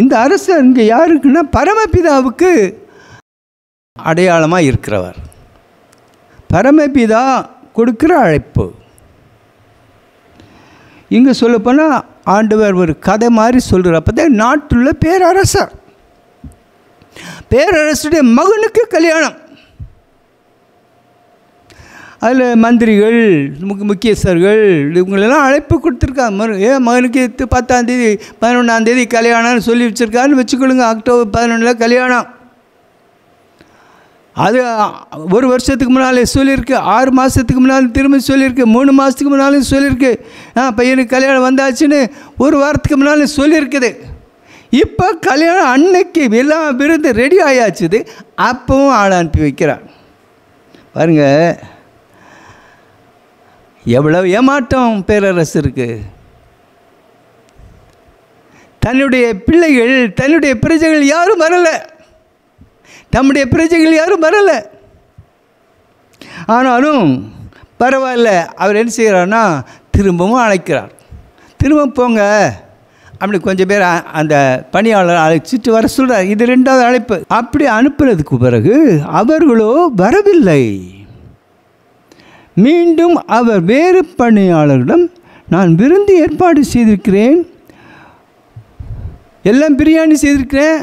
இந்த அரசர் இங்கே யாருக்குன்னா பரமபிதாவுக்கு அடையாளமாக இருக்கிறவர். பரமபிதா கொடுக்குற அழைப்பு. இங்கே சொல்லப்போனால் ஆண்டவர் ஒரு கதை மாதிரி சொல்கிறார். அப்போ தான் நாட்டுள்ள பேரரசர், பேரரசுடைய மகனுக்கு கல்யாணம். அதில் மந்திரிகள், முக்கியஸ்தர்கள் இவங்களெல்லாம் அழைப்பு கொடுத்துருக்காங்க. மகனுக்கு 10ஆம் தேதி 11ஆம் தேதி கல்யாணம்னு சொல்லி வச்சுருக்காருன்னு வச்சுக்கொள்ளுங்க. அக்டோபர் 11 கல்யாணம். அது ஒரு வருஷத்துக்கு முன்னாலே சொல்லியிருக்கு, 6 மாதத்துக்கு முன்னால் திரும்ப சொல்லியிருக்கு, 3 மாதத்துக்கு முன்னாலும் சொல்லியிருக்கு. பையனுக்கு கல்யாணம் வந்தாச்சுன்னு ஒரு வாரத்துக்கு முன்னாலும் சொல்லியிருக்குது. இப்போ கல்யாணம் அன்னைக்கு எல்லாம் விருந்து ரெடி ஆயாச்சுது, அப்பவும் ஆள் அனுப்பி வைக்கிறார். பாருங்கள், எவ்வளோ ஏமாற்றம் பேரரசருக்கு. தன்னுடைய பிள்ளைகள், தன்னுடைய பிரஜைகள் யாரும் வரலை, நம்முடைய பிரஜைகள் யாரும் வரலை. ஆனாலும் பரவாயில்ல, அவர் என்ன செய்கிறார்னா திரும்பவும் அழைக்கிறார். திரும்ப போங்க அப்படி கொஞ்சம் பேர் அந்த பணியாளர் அழைச்சிட்டு வர சொல்கிறார். இது 2வது அழைப்பு. அப்படி அனுப்புறதுக்கு பிறகு அவர்களோ வரவில்லை. மீண்டும் அவர் வேறு பணியாளரிடம், நான் விருந்து ஏற்பாடு செய்திருக்கிறேன், எல்லாம் பிரியாணி செய்திருக்கிறேன்,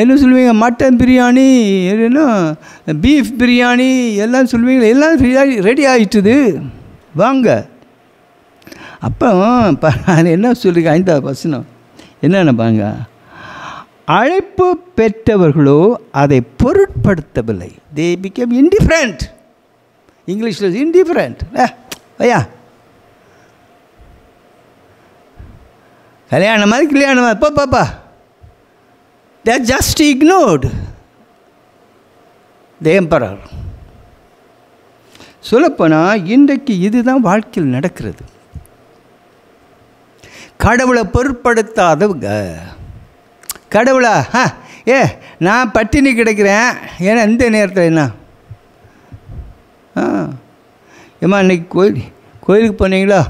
என்ன சொல்லுவீங்க, மட்டன் பிரியாணி, என்ன பீஃப் பிரியாணி எல்லாம் சொல்லுவீங்க, எல்லாம் ரெடி ஆகிட்டுது, வாங்க. அப்போ என்ன சொல்லுங்க, 5வது வசனம் என்னென்ன பாருங்க, அழைப்பு பெற்றவர்களோ அதை பொருட்படுத்தவில்லை. தே பிகேம் இன்டிஃபரண்ட். இங்கிலீஷில் இன்டிஃபரண்ட். ஐயா கல்யாணம் மாதிரி கல்யாணம் பாப்பா, they just ignored the emperor. சொல்லப்போனால் இன்றைக்கு இதுதான் வாழ்க்கையில் நடக்கிறது. கடவுளை பொருட்படுத்தாதவங்க, கடவுளா நான் பட்டினி கிடக்கிறேன், ஏன்னா இந்த நேரத்தில் என்ன ஏம்மா இன்றைக்கி கோயிலுக்கு போனீங்களா,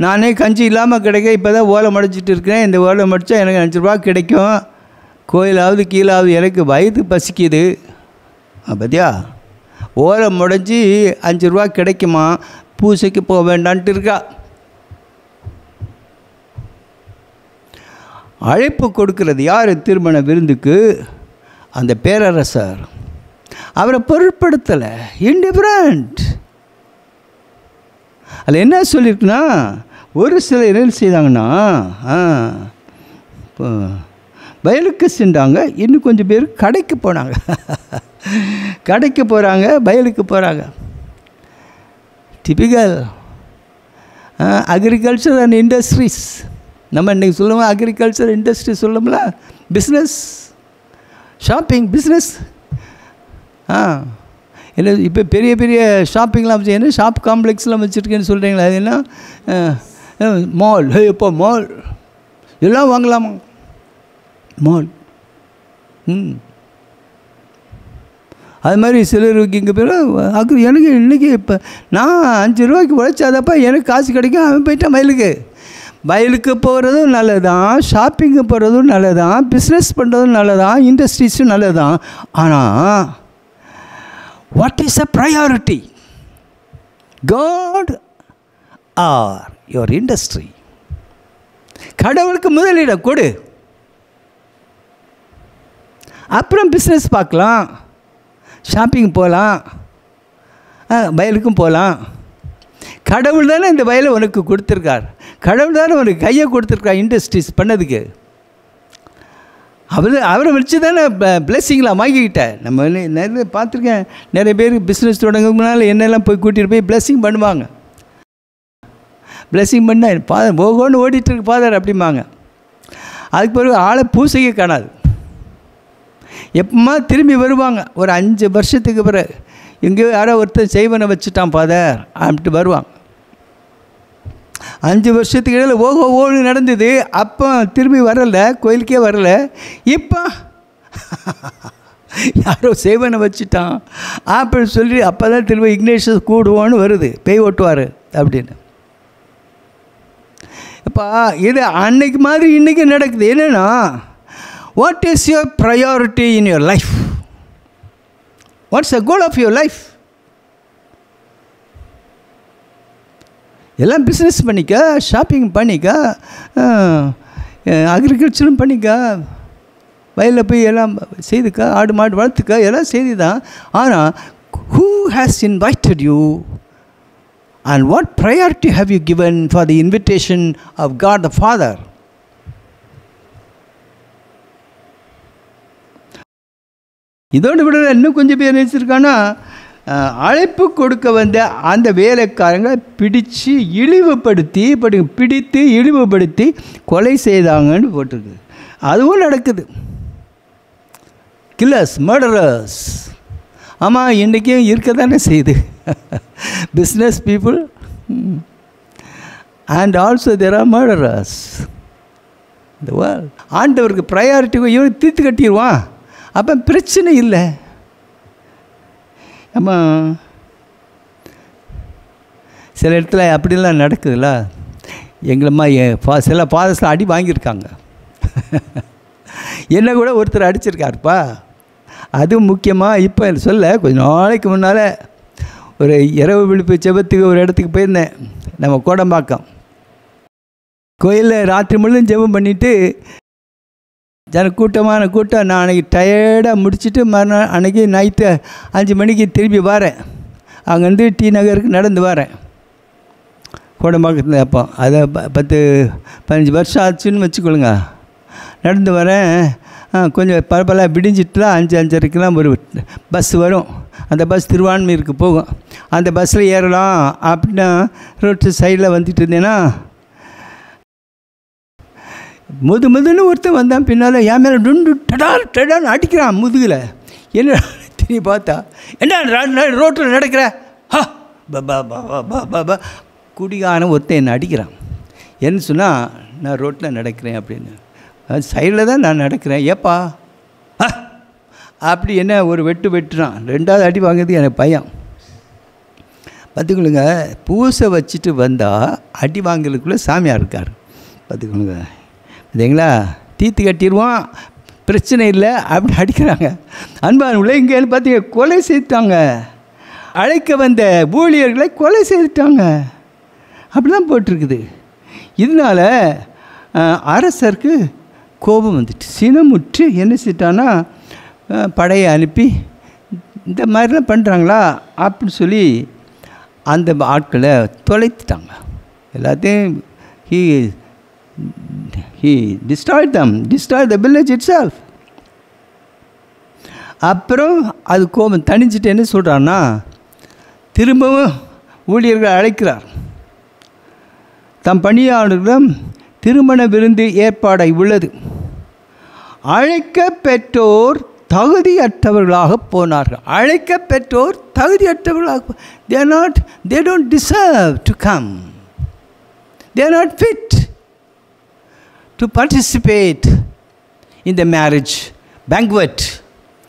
நானே கஞ்சி இல்லாமல் கிடைக்க இப்போ தான் ஓலை மடிச்சிட்டு இருக்கிறேன், இந்த ஓலை மடித்தா எனக்கு 5 ரூபா கிடைக்கும், கோயிலாவது கீழாவது, எனக்கு வயது பசிக்குது. பார்த்தியா, ஓலை முடைஞ்சி 5 ரூபா கிடைக்குமா, பூசைக்கு போக வேண்டான்ட்டு இருக்கா. அழைப்பு கொடுக்கறது யார் திருமண விருந்துக்கு? அந்த பேரரசர். அவரை பொருட்படுத்தலை, இன்டிஃபரண்ட். அதில் என்ன சொல்லியிருக்குன்னா, ஒரு சிலர் என்ன செய்தாங்கன்னா வயலுக்கு சென்றாங்க, இன்னும் கொஞ்சம் பேர் கடைக்கு போனாங்க. கடைக்கு போகிறாங்க, வயலுக்கு போகிறாங்க. Typical agriculture and industries. நம்ம இன்றைக்கி சொல்லுவோம் அக்ரிகல்ச்சர் இண்டஸ்ட்ரி சொல்லும்ல, பிஸ்னஸ், ஷாப்பிங் பிஸ்னஸ். என்ன இப்போ பெரிய பெரிய ஷாப்பிங்லாம் வச்சு, என்ன ஷாப் காம்ப்ளெக்ஸ்லாம் வச்சுருக்கேன்னு சொல்கிறீங்களா? அது என்ன மால்? எப்போ மால் எல்லாம் வாங்கலாமா? மால். அது மாதிரி சிலருக்கு இங்கே பேர் எனக்கு இன்றைக்கி இப்போ நான் 5 ரூபாய்க்கு உழைச்சாதப்பா எனக்கு காசு கிடைக்கும். அவன் போயிட்டான் வயலுக்கு. வயலுக்கு போகிறதும் நல்லதான், ஷாப்பிங்கு போகிறதும் நல்லதான், பிஸ்னஸ் பண்ணுறதும் நல்லதான், இண்டஸ்ட்ரீஸும் நல்லதான். ஆனால் what is a priority? God or your industry? கடவுளுக்கு முதலிடம் கொடு, அப்புறம் பிஸ்னஸ் பார்க்கலாம், ஷாப்பிங் போகலாம், வயலுக்கும் போகலாம். கடவுள் தானே இந்த வயலை உனக்கு கொடுத்துருக்கார், கடவுள் தானே உனக்கு கையை கொடுத்துருக்கார் இண்டஸ்ட்ரீஸ் பண்ணதுக்கு. அவரை வச்சு தானே பிளெஸ்ஸிங்லாம் வாங்கிக்கிட்டேன். நம்ம நிறைய பார்த்துருக்கேன், நிறைய பேர் பிஸ்னஸ் தொடங்க முன்னால் என்னெல்லாம் போய் கூட்டிகிட்டு போய் பிளெஸ்ஸிங் பண்ணுவாங்க. பிளெஸ்ஸிங் பண்ணால் ஃபாதர் ஓகோன்னு ஓடிட்டுருக்கு ஃபாதர் அப்படிம்பாங்க. அதுக்கு பிறகு ஆளை பூசையே காணாது. எப்பமா திரும்பி வருவாங்க ஒரு 5 வருஷத்துக்கு பிறகு, எங்கேயோ யாரோ ஒருத்தர் செய்வனை வச்சுட்டான் ஃபாதர் அப்படின்ட்டு வருவாங்க. 5 வருஷத்துக்கு இடையில் ஓடு நடந்தது. அப்போ திரும்பி வரலை, கோயிலுக்கே வரலை. இப்போ யாரோ செய்வனை வச்சுட்டான் அப்படின்னு சொல்லி அப்போ தான் திரும்ப இக்னேஷியஸ் கூடுவோன்னு வருது, பேய் ஓட்டுவார் அப்படின்னு. இப்போ இது அன்னைக்கு மாதிரி இன்றைக்கி நடக்குது. என்னென்னா, what is your priority in your life? What's the goal of your life? எல்லாம் பிஸ்னஸ் பண்ணிக்க, ஷாப்பிங் பண்ணிக்க, அக்ரிகல்ச்சரும் பண்ணிக்க, வயலில் போய் எல்லாம் செய்துக்க, ஆடு மாடு வளர்த்துக்க, எல்லாம் செய்தி தான். ஆனால் who has invited you and what priority have you given for the invitation of God the Father? இதோடு விட இன்னும் கொஞ்சம் பேர் நினைச்சிருக்கானா, அழைப்பு கொடுக்க வந்த அந்த வேலைக்காரங்க பிடித்து இழிவுபடுத்தி பிடித்து இழிவுபடுத்தி கொலை செய்தாங்கன்னு போட்டிருக்கு. அதுவும் நடக்குது. Killers, murderers. ஆமாம், இன்றைக்கும் இருக்க தானே செய்யுது. Business people and also there are murderers இந்த வேர்ல்ட். ஆண்டவருக்கு ப்ரையாரிட்டி இவன் தீர்த்து கட்டிடுவான், அப்போ பிரச்சனை இல்லை. நம்ம சில இடத்துல அப்படிலாம் நடக்குதுல்ல. எங்களம்மா சில ஃபாதர்ஸில் அடி வாங்கியிருக்காங்க. என்ன கூட ஒருத்தர் அடிச்சிருக்காருப்பா. அதுவும் முக்கியமாக இப்போ சொல்ல, கொஞ்சம் நாளைக்கு முன்னால் ஒரு இரவு விழிப்பு ஜெபத்துக்கு ஒரு இடத்துக்கு போயிருந்தேன். நம்ம கோடம்பாக்கம் கோயிலில் ராத்திரி முழுதும் ஜெபம் பண்ணிவிட்டு கூட்டமான கூட்டம். நான் அன்றைக்கி டயர்டாக முடிச்சுட்டு மறுநாள் அன்றைக்கி நைட்டு 5 மணிக்கு திரும்பி வரேன். அங்கேருந்து டி நகருக்கு நடந்து வரேன் கோடம்பாக்கத்தில். அப்போ அதை 10-15 வருஷம் ஆச்சுன்னு வச்சுக்கொள்ளுங்க. நடந்து வரேன். கொஞ்சம் பரப்பலாக விடிஞ்சிட்டுலாம் 5-5:30க்கெலாம் ஒரு பஸ் வரும். அந்த பஸ் திருவான்மையூருக்கு போகும். அந்த பஸ்ஸில் ஏறலாம் அப்படின்னா ரோட்டு சைடில் வந்துட்டு இருந்தேன்னா, முதுன்னு ஒருத்தன் வந்தான் பின்னால். என் மேலே டடான்னு அடிக்கிறான் முதுகில். என்ன திரும்பி பார்த்தா, என்ன ரோட்டில் நடக்கிற குடிகான ஒருத்தன் என்னை அடிக்கிறான். என்ன சொன்னால், நான் ரோட்டில் நடக்கிறேன் அப்படின்னு. சைடில் தான் நான் நடக்கிறேன். ஏப்பா அப்படி என்ன ஒரு வெட்டுறான். 2வது அடி வாங்குறது எனக்கு பயம். பார்த்துக்கொள்ளுங்க, பூசை வச்சுட்டு வந்தால் அடி வாங்கலுக்குள்ளே சாமியார் இருக்கார். பார்த்துக்கொள்ளுங்க, இல்லைங்களா? தீர்த்து கட்டிடுவான், பிரச்சனை இல்லை அப்படின்னு அடிக்கிறாங்க. அன்பான உலகங்கன்னு பார்த்தீங்க, கொலை செய்துட்டாங்க. அழைக்க வந்த ஊழியர்களை கொலை செய்துட்டாங்க. அப்படி தான் போட்டிருக்குது. இதனால் அரசருக்கு கோபம் வந்துட்டு சினமுற்று என்ன செய்யிட்டான்னா, படையை அனுப்பி இந்த மாதிரிலாம் பண்ணுறாங்களா அப்படின்னு சொல்லி அந்த ஆட்களை தொலைத்துட்டாங்க எல்லாத்தையும். He destroyed the village itself. அப்புறம் அது கோபம் தணிஞ்சிட்டு என்ன சொல்கிறான்னா, திரும்பவும் ஊழியர்கள் அழைக்கிறார். தம் பணியாளர்களிடம் திருமண விருந்து ஏற்பாடை உள்ளது. அழைக்க பெற்றோர் தகுதியற்றவர்களாக போனார்கள். அழைக்க பெற்றோர் தகுதியற்றவர்களாக, they don't deserve to come. They are not fit to participate in the marriage banquet.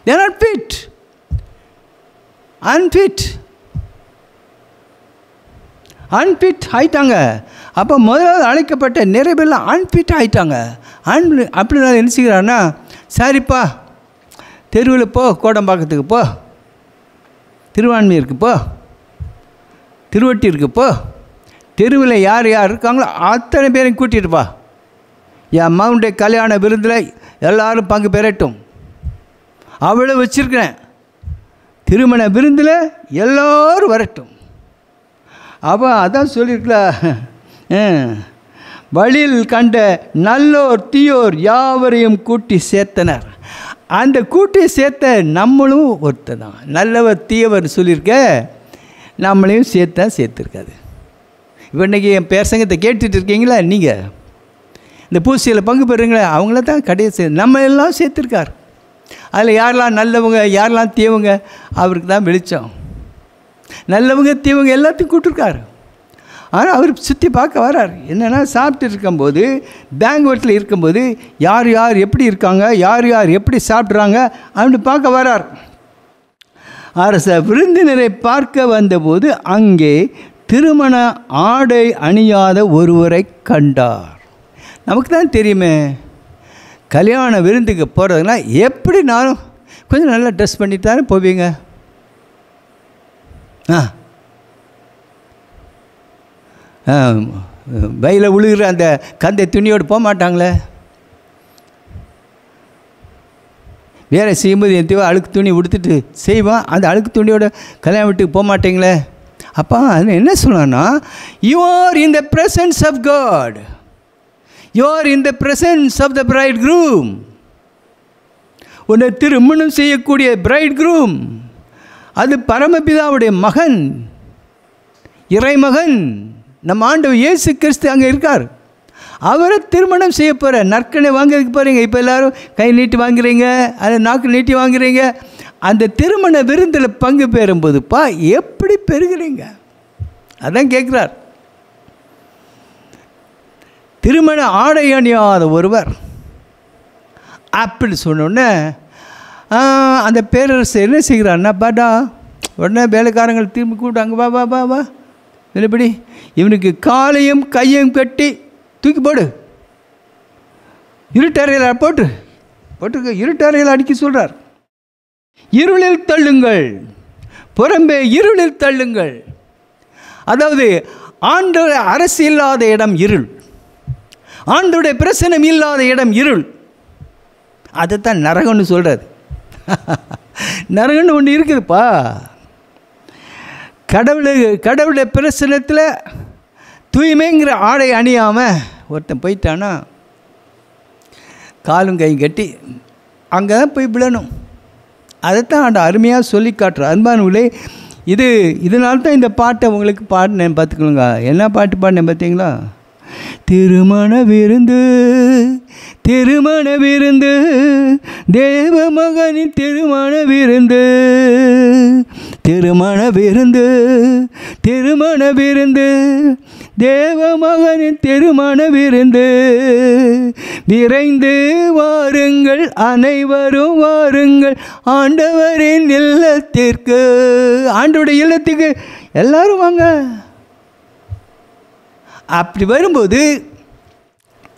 They are not fit. Unfit ஆயிட்டாங்க. அப்போ முதலாவது அழைக்கப்பட்ட நிறைய பேர்லாம் அன்ஃபிட் ஆகிட்டாங்க. அப்படி நான் என்ன செய்கிறான்னா, சரிப்பா தெருவில் போ, கோடம்பாக்கத்துக்கு போ, திருவான்மையூருக்கு போ, திருவொட்டியூருக்கு போ, தெருவில் யார் யார் இருக்காங்களோ அத்தனை பேரையும் கூட்டிகிட்டுப்பா. என் மகனுடைய கல்யாண விருந்தில் எல்லோரும் பங்கு பெறட்டும். அவ்வளோ வச்சுருக்கிறேன். திருமண விருந்தில் எல்லோரும் வரட்டும். அப்போ அதான் சொல்லியிருக்கல, வழியில் கண்ட நல்லோர் தீயோர் யாவரையும் கூட்டி சேர்த்தனர். அந்த கூட்டி சேர்த்த நம்மளும் ஒருத்தர் தான். நல்லவர் தீயவர் சொல்லியிருக்க, நம்மளையும் சேர்த்துருக்காது. இப்போ இன்றைக்கி என் பேரசங்கத்தை கேட்டுட்டு இருக்கீங்களா? நீங்கள் இந்த பூசையில் பங்கு பெறுங்களே, அவங்கள தான் கடைசி நம்ம எல்லாம் சேர்த்துருக்கார். அதில் யாரெல்லாம் நல்லவங்க யாரெல்லாம் தீயவங்க அவருக்கு தான் வெளிச்சம். நல்லவங்க தீயவங்க எல்லாத்தையும் கூப்பிட்டுருக்காரு. ஆனால் அவர் சுற்றி பார்க்க வரார். என்னென்னா, சாப்பிட்டு இருக்கும்போது, பேங்க்வெட்டில் இருக்கும்போது யார் யார் எப்படி இருக்காங்க, யார் யார் எப்படி சாப்பிட்றாங்க அப்படின்னு பார்க்க வரார். அரச விருந்தினரை பார்க்க வந்தபோது அங்கே திருமண ஆடை அணியாத ஒருவரை கண்டார். நமக்கு தான் தெரியுமே, கல்யாண விருந்துக்கு போகிறதுனா எப்படி நானும் கொஞ்சம் நல்லா ட்ரெஸ் பண்ணிட்டு தானே போவீங்க. வயலில் விழுகிற அந்த கந்தை துணியோடு போக மாட்டாங்களே. வேலை செய்யும்போது எத்தையோ அழுக்கு துணி உடுத்துட்டு செய்வான், அந்த அழுக்கு துணியோட கல்யாண வீட்டுக்கு போக மாட்டீங்களே. அப்போ அது என்ன சொல்லணும்னா, you are in the presence of God, you are in the presence of the bridegroom. உன்னை திருமணம் செய்யக்கூடிய பிரைட் க்ரூம் அது பரமபிதாவுடைய மகன், இறைமகன், நம்ம ஆண்டவர் இயேசு கிறிஸ்து அங்கே இருக்கார். அவரை திருமணம் செய்ய போகிற நற்கனை வாங்கிறதுக்கு போகிறீங்க. இப்போ எல்லோரும் கை நீட்டி வாங்குறீங்க, அதை நாக்கு நீட்டி வாங்குறீங்க. அந்த திருமண விருந்தில் பங்கு பெறும்போதுப்பா எப்படி பெறுகிறீங்க? அதான் கேட்குறார். திருமண ஆடை அணியாத ஒருவர் அப்படி சொன்னோடனே அந்த பேரரசர் என்ன செய்கிறான்னா, பாட்டா உடனே வேலைக்காரங்கள் திரும்பி கூப்பிட்டு, அங்கே வா வா வா வா, எப்படி இவனுக்கு காலையும் கையும் கட்டி தூக்கி போடு, இருட்டறையில் போட்டு இருட்டறையில் அடிக்க சொல்கிறார். இருளில் தள்ளுங்கள், புறம்பே இருளில் தள்ளுங்கள். அதாவது ஆண்டவருடைய அரசு இல்லாத இடம் இருள், ஆண்டவருடைய பிரசனம் இல்லாத இடம் இருள். அதைத்தான் நரகம்னு சொல்கிறது. நரகம்னு ஒன்று இருக்குதுப்பா. கடவுளுடைய பிரசனத்தில் தூய்மைங்கிற ஆடை அணியாமல் ஒருத்தன் போயிட்டானா காலும் கையும் கட்டி அங்கே தான் போய் விழணும். அதைத்தான் ஆண்ட அருமையாக சொல்லி காட்டுற அன்பானவர்களே. இதனால்தான் இந்த பாட்டை உங்களுக்கு பாடினேன். பார்த்துக்கணுங்க, என்ன பாட்டு பாடினேன் பார்த்தீங்களா? திருமண விருந்து, திருமண விருந்து, தேவ மகனின் திருமண விருந்து, திருமண விருந்து, திருமண விருந்து, தேவ மகனின் திருமண விருந்து. விரைந்து வாருங்கள், அனைவரும் வாருங்கள் ஆண்டவரின் இல்லத்திற்கு. ஆண்டவருடைய இல்லத்துக்கு எல்லாரும் வாங்க. அப்படி வரும்போது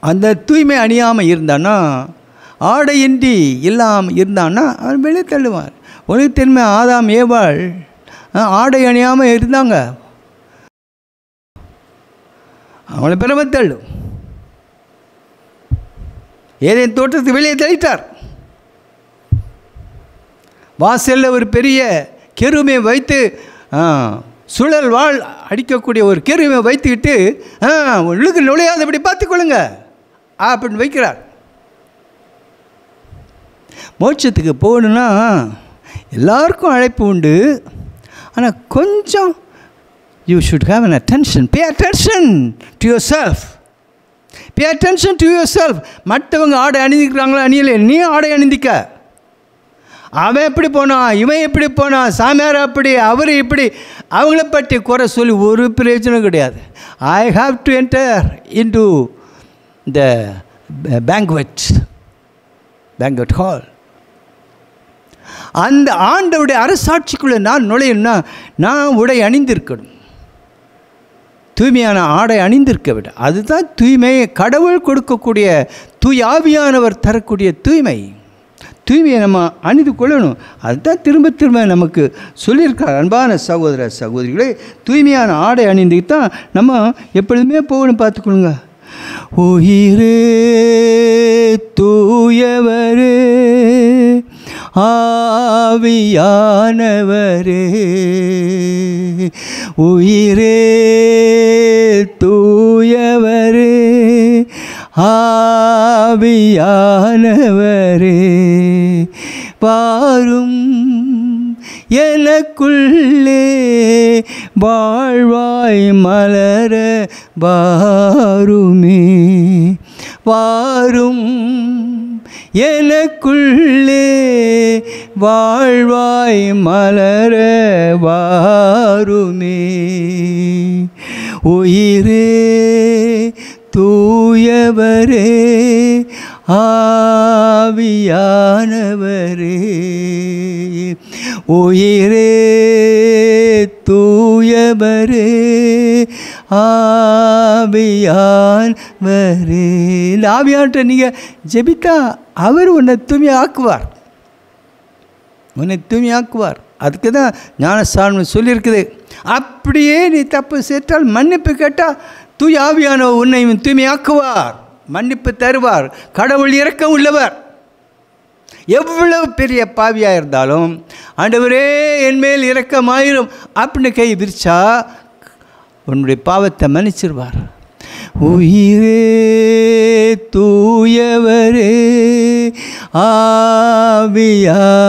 அந்த தூய்மை அணியாமல் இருந்தான்னா, ஆடையின்றி இல்லாமல் இருந்தான்னா அவன் வெளியே தள்ளுவார். உனக்கு தெரியுமே, ஆதாம் ஏவாள் ஆடை அணியாமல் இருந்தாங்க, அவளை பெருமை தள்ளும். ஏதேன் தோட்டத்துக்கு வெளியே தள்ளிட்டார். வாசலில் ஒரு பெரிய கெருமை வைத்து சுழல் வாழ் அடிக்கக்கூடிய ஒரு கெருமை வைத்துக்கிட்டு உள்ளுக்கு நுழையாதபடி பார்த்துக்கொள்ளுங்க அப்படின்னு வைக்கிறார். மோட்சத்துக்கு போகணுன்னா எல்லாருக்கும் அழைப்பு உண்டு. ஆனால் கொஞ்சம் you should have an attention. Pay attention to yourself. Pay attention to yourself. மற்றவங்க ஆடை அணிந்திக்கிறாங்களா அணியலை, நீ ஆடை அணிந்திக்க. அவன் எப்படி போனான், இவன் எப்படி போனான், சாமியார் அப்படி, அவர் இப்படி, அவங்கள பற்றி குறை சொல்லி ஒரு பிரயோஜனம் கிடையாது. I have to enter into the banquet hall. அந்த ஆண்டவருடைய அரசாட்சிக்குள்ளே நான் நுழையணும்னா நான் உடை அணிந்திருக்கணும், தூய்மையான ஆடை அணிந்திருக்க விட. அதுதான் தூய்மை, கடவுள் கொடுக்கக்கூடிய தூய் ஆவியானவர் தரக்கூடிய தூய்மை. தூய்மையை நம்ம அணிந்து கொள்ளணும். அதுதான் திரும்ப திரும்ப நமக்கு சொல்லியிருக்கார். அன்பான சகோதர சகோதரிகளே, தூய்மையான ஆடை அணிந்துக்கு தான் நம்ம எப்பொழுதுமே போகணும். பார்த்துக்கொள்ளுங்க. உயிரே தூயவரே ஆவியானவரே, உயிரே தூயவரே வாரும் எனக்குள்ளே வாழ்வாய் மலர வாருமே. வாரும் எனக்குள்ளே வாழ்வாய் மலர வாருமே. உயிரே தூயவரே ஆவியானவரே, உயிரே தூயவரே ஆவியானவரே. இந்த ஆவியான்ட்ட நீங்கள் ஜெபித்தா அவர் உன்னை தூய்மையாக்குவார், உன்னை தூய்மையாக்குவார். அதுக்கு தான் ஞானஸ்நானம் சொல்லியிருக்குது. அப்படியே நீ தப்பு செய்தால் மன்னிப்பு கேட்டால் தூய ஆவியானவர் உன்னை தூய்மையாக்குவார், மன்னிப்பு தருவார். கடவுள் இரக்கம் உள்ளவர். எவ்வளவு பெரிய பாவியாக இருந்தாலும் ஆண்டவரே என்மேல் இரக்கமாயிரும் அப்படின்னு கை விரிச்சா உன்னுடைய பாவத்தை மன்னிச்சிருவார். உயிரே தூயவரே ஆவியானவரே,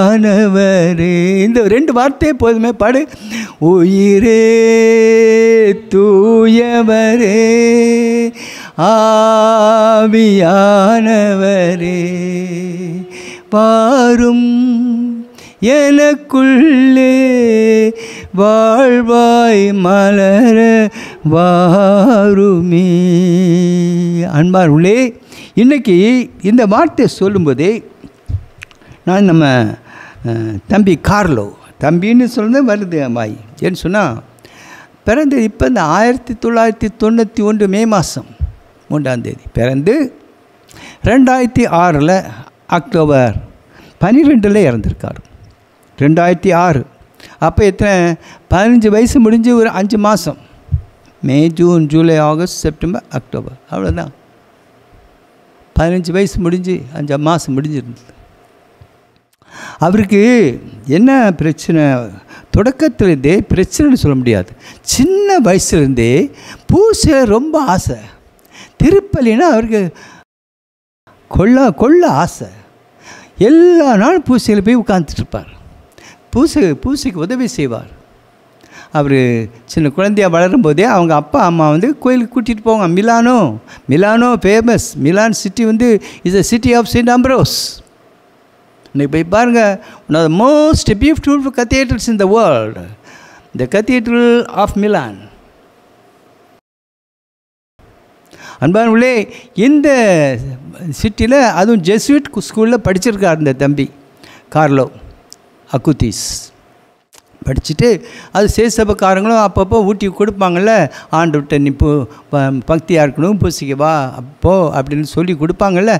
இந்த 2 வார்த்தையே போதுமே, பாடு. உயிரே தூயவரே ஆவியானவரே, வாரும் எனக்குள்ளே வாழ்வாய் மலர வாருமே. அன்பார்களே, இன்றைக்கி இந்த வார்த்தை சொல்லும்போதே நான் நம்ம தம்பி கார்லோ, தம்பின்னு சொல்லுறது வருது அம்மாய், ஏன்னு சொன்னால் பிறந்து இப்போ இந்த 1991 மே மாதம் 3ஆம் தேதி பிறந்து 2006 அக்டோபர் 12 இறந்துருக்கார். 2006 அப்போ எத்தனை 15 வயசு முடிஞ்சு ஒரு 5 மாதம், May June July August September October, அவ்வளோதான். 15 வயசு முடிஞ்சு 5 மாதம் முடிஞ்சிருந்தது. அவருக்கு என்ன பிரச்சனை, தொடக்கத்துலேருந்தே பிரச்சனைன்னு சொல்ல முடியாது, சின்ன வயசுலேருந்தே பூசையில் ரொம்ப ஆசை. திருப்பலினா அவருக்கு கொள்ள ஆசை. எல்லா நாளும் பூசையில் போய் உட்காந்துட்ருப்பார், பூசைக்கு உதவி செய்வார். அவர் சின்ன குழந்தையாக வளரும்போதே அவங்க அப்பா அம்மா கோயிலுக்கு கூட்டிகிட்டு போவாங்க. Milano famous. Milan city is a city of Saint Ambrose. இன்னைக்கு போய் பாருங்கள், one of the most beautiful cathedrals in the world, the cathedral of Milan. அன்பானவர்களே, இந்த சிட்டியில் அதுவும் ஜெசுவிட் ஸ்கூலில் படிச்சிருக்கார் இந்த தம்பி கார்லோ அக்குத்தீஸ். படிச்சுட்டு அது சேசபக்காரங்களும் அப்பப்போ ஊட்டி கொடுப்பாங்கள்ல, ஆண்டுவிட்ட நீ பக்தியாக இருக்கணும், பூசிக்க வா அப்போ அப்படின்னு சொல்லி கொடுப்பாங்கள்ல.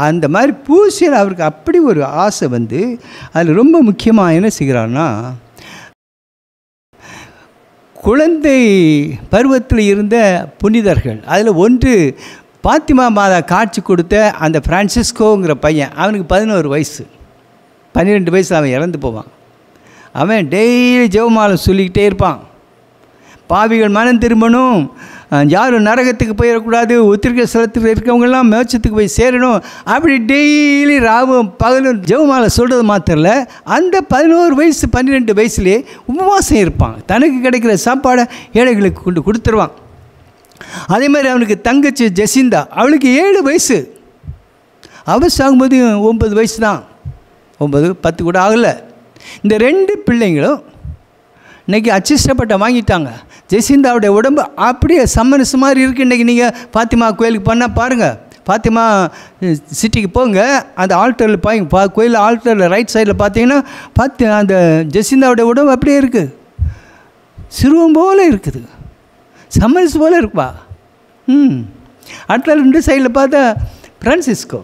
அந்த மாதிரி பூசியில் அவருக்கு அப்படி ஒரு ஆசை அதில் ரொம்ப முக்கியமாக என்ன செய்கிறார்னா, குழந்தை பருவத்தில் இருந்த புனிதர்கள் அதில் ஒன்று பாத்திமா மாதா காட்சி கொடுத்த அந்த பிரான்சிஸ்கோங்கிற பையன். அவனுக்கு 11 வயசு, 12 வயசு அவன் இறந்து போவான். அவன் டெய்லி ஜெபமாலை சொல்லிக்கிட்டே இருப்பான். பாவிகள் மனம் திரும்பணும், யாரும் நரகத்துக்கு போயிடக்கூடாது, உத்திரிக்க ஸ்தலத்தில் இருக்கவங்கெல்லாம் மேட்சத்துக்கு போய் சேரணும், அப்படி டெய்லி ராவும் பகலும் ஜெபமாலை சொல்கிறது மாத்திரம் இல்லை, அந்த 11 வயசு 12 வயசுலேயே உபவாசம் இருப்பான். தனக்கு கிடைக்கிற சாப்பாடை ஏழைகளுக்கு கொண்டு கொடுத்துருவான். அதே மாதிரி அவனுக்கு தங்கச்சி ஜெசிந்தா, அவளுக்கு 7 வயசு, அவள் சாகும்போது 9 வயசு தான், 9 10 கூட ஆகலை. இந்த 2 பிள்ளைங்களும் இன்றைக்கி அச்சிஷ்டப்பட்ட வாங்கிட்டாங்க. ஜெசிந்தாவுடைய உடம்பு அப்படியே சம்மனஸ் மாதிரி இருக்குது. இன்றைக்கி நீங்கள் பாத்திமா கோயிலுக்கு பண்ணால் பாருங்கள், பாத்திமா சிட்டிக்கு போங்க, அந்த ஆல்டரில் கோயில் ஆல்டரில் ரைட் சைடில் பார்த்தீங்கன்னா அந்த ஜெசிந்தாவுடைய உடம்பு அப்படியே இருக்குது, சிறுவம் போல் இருக்குது, சம்மனஸ் போல் இருக்குப்பா. அடுத்த 2 சைடில் பார்த்தா பிரான்சிஸ்கோ.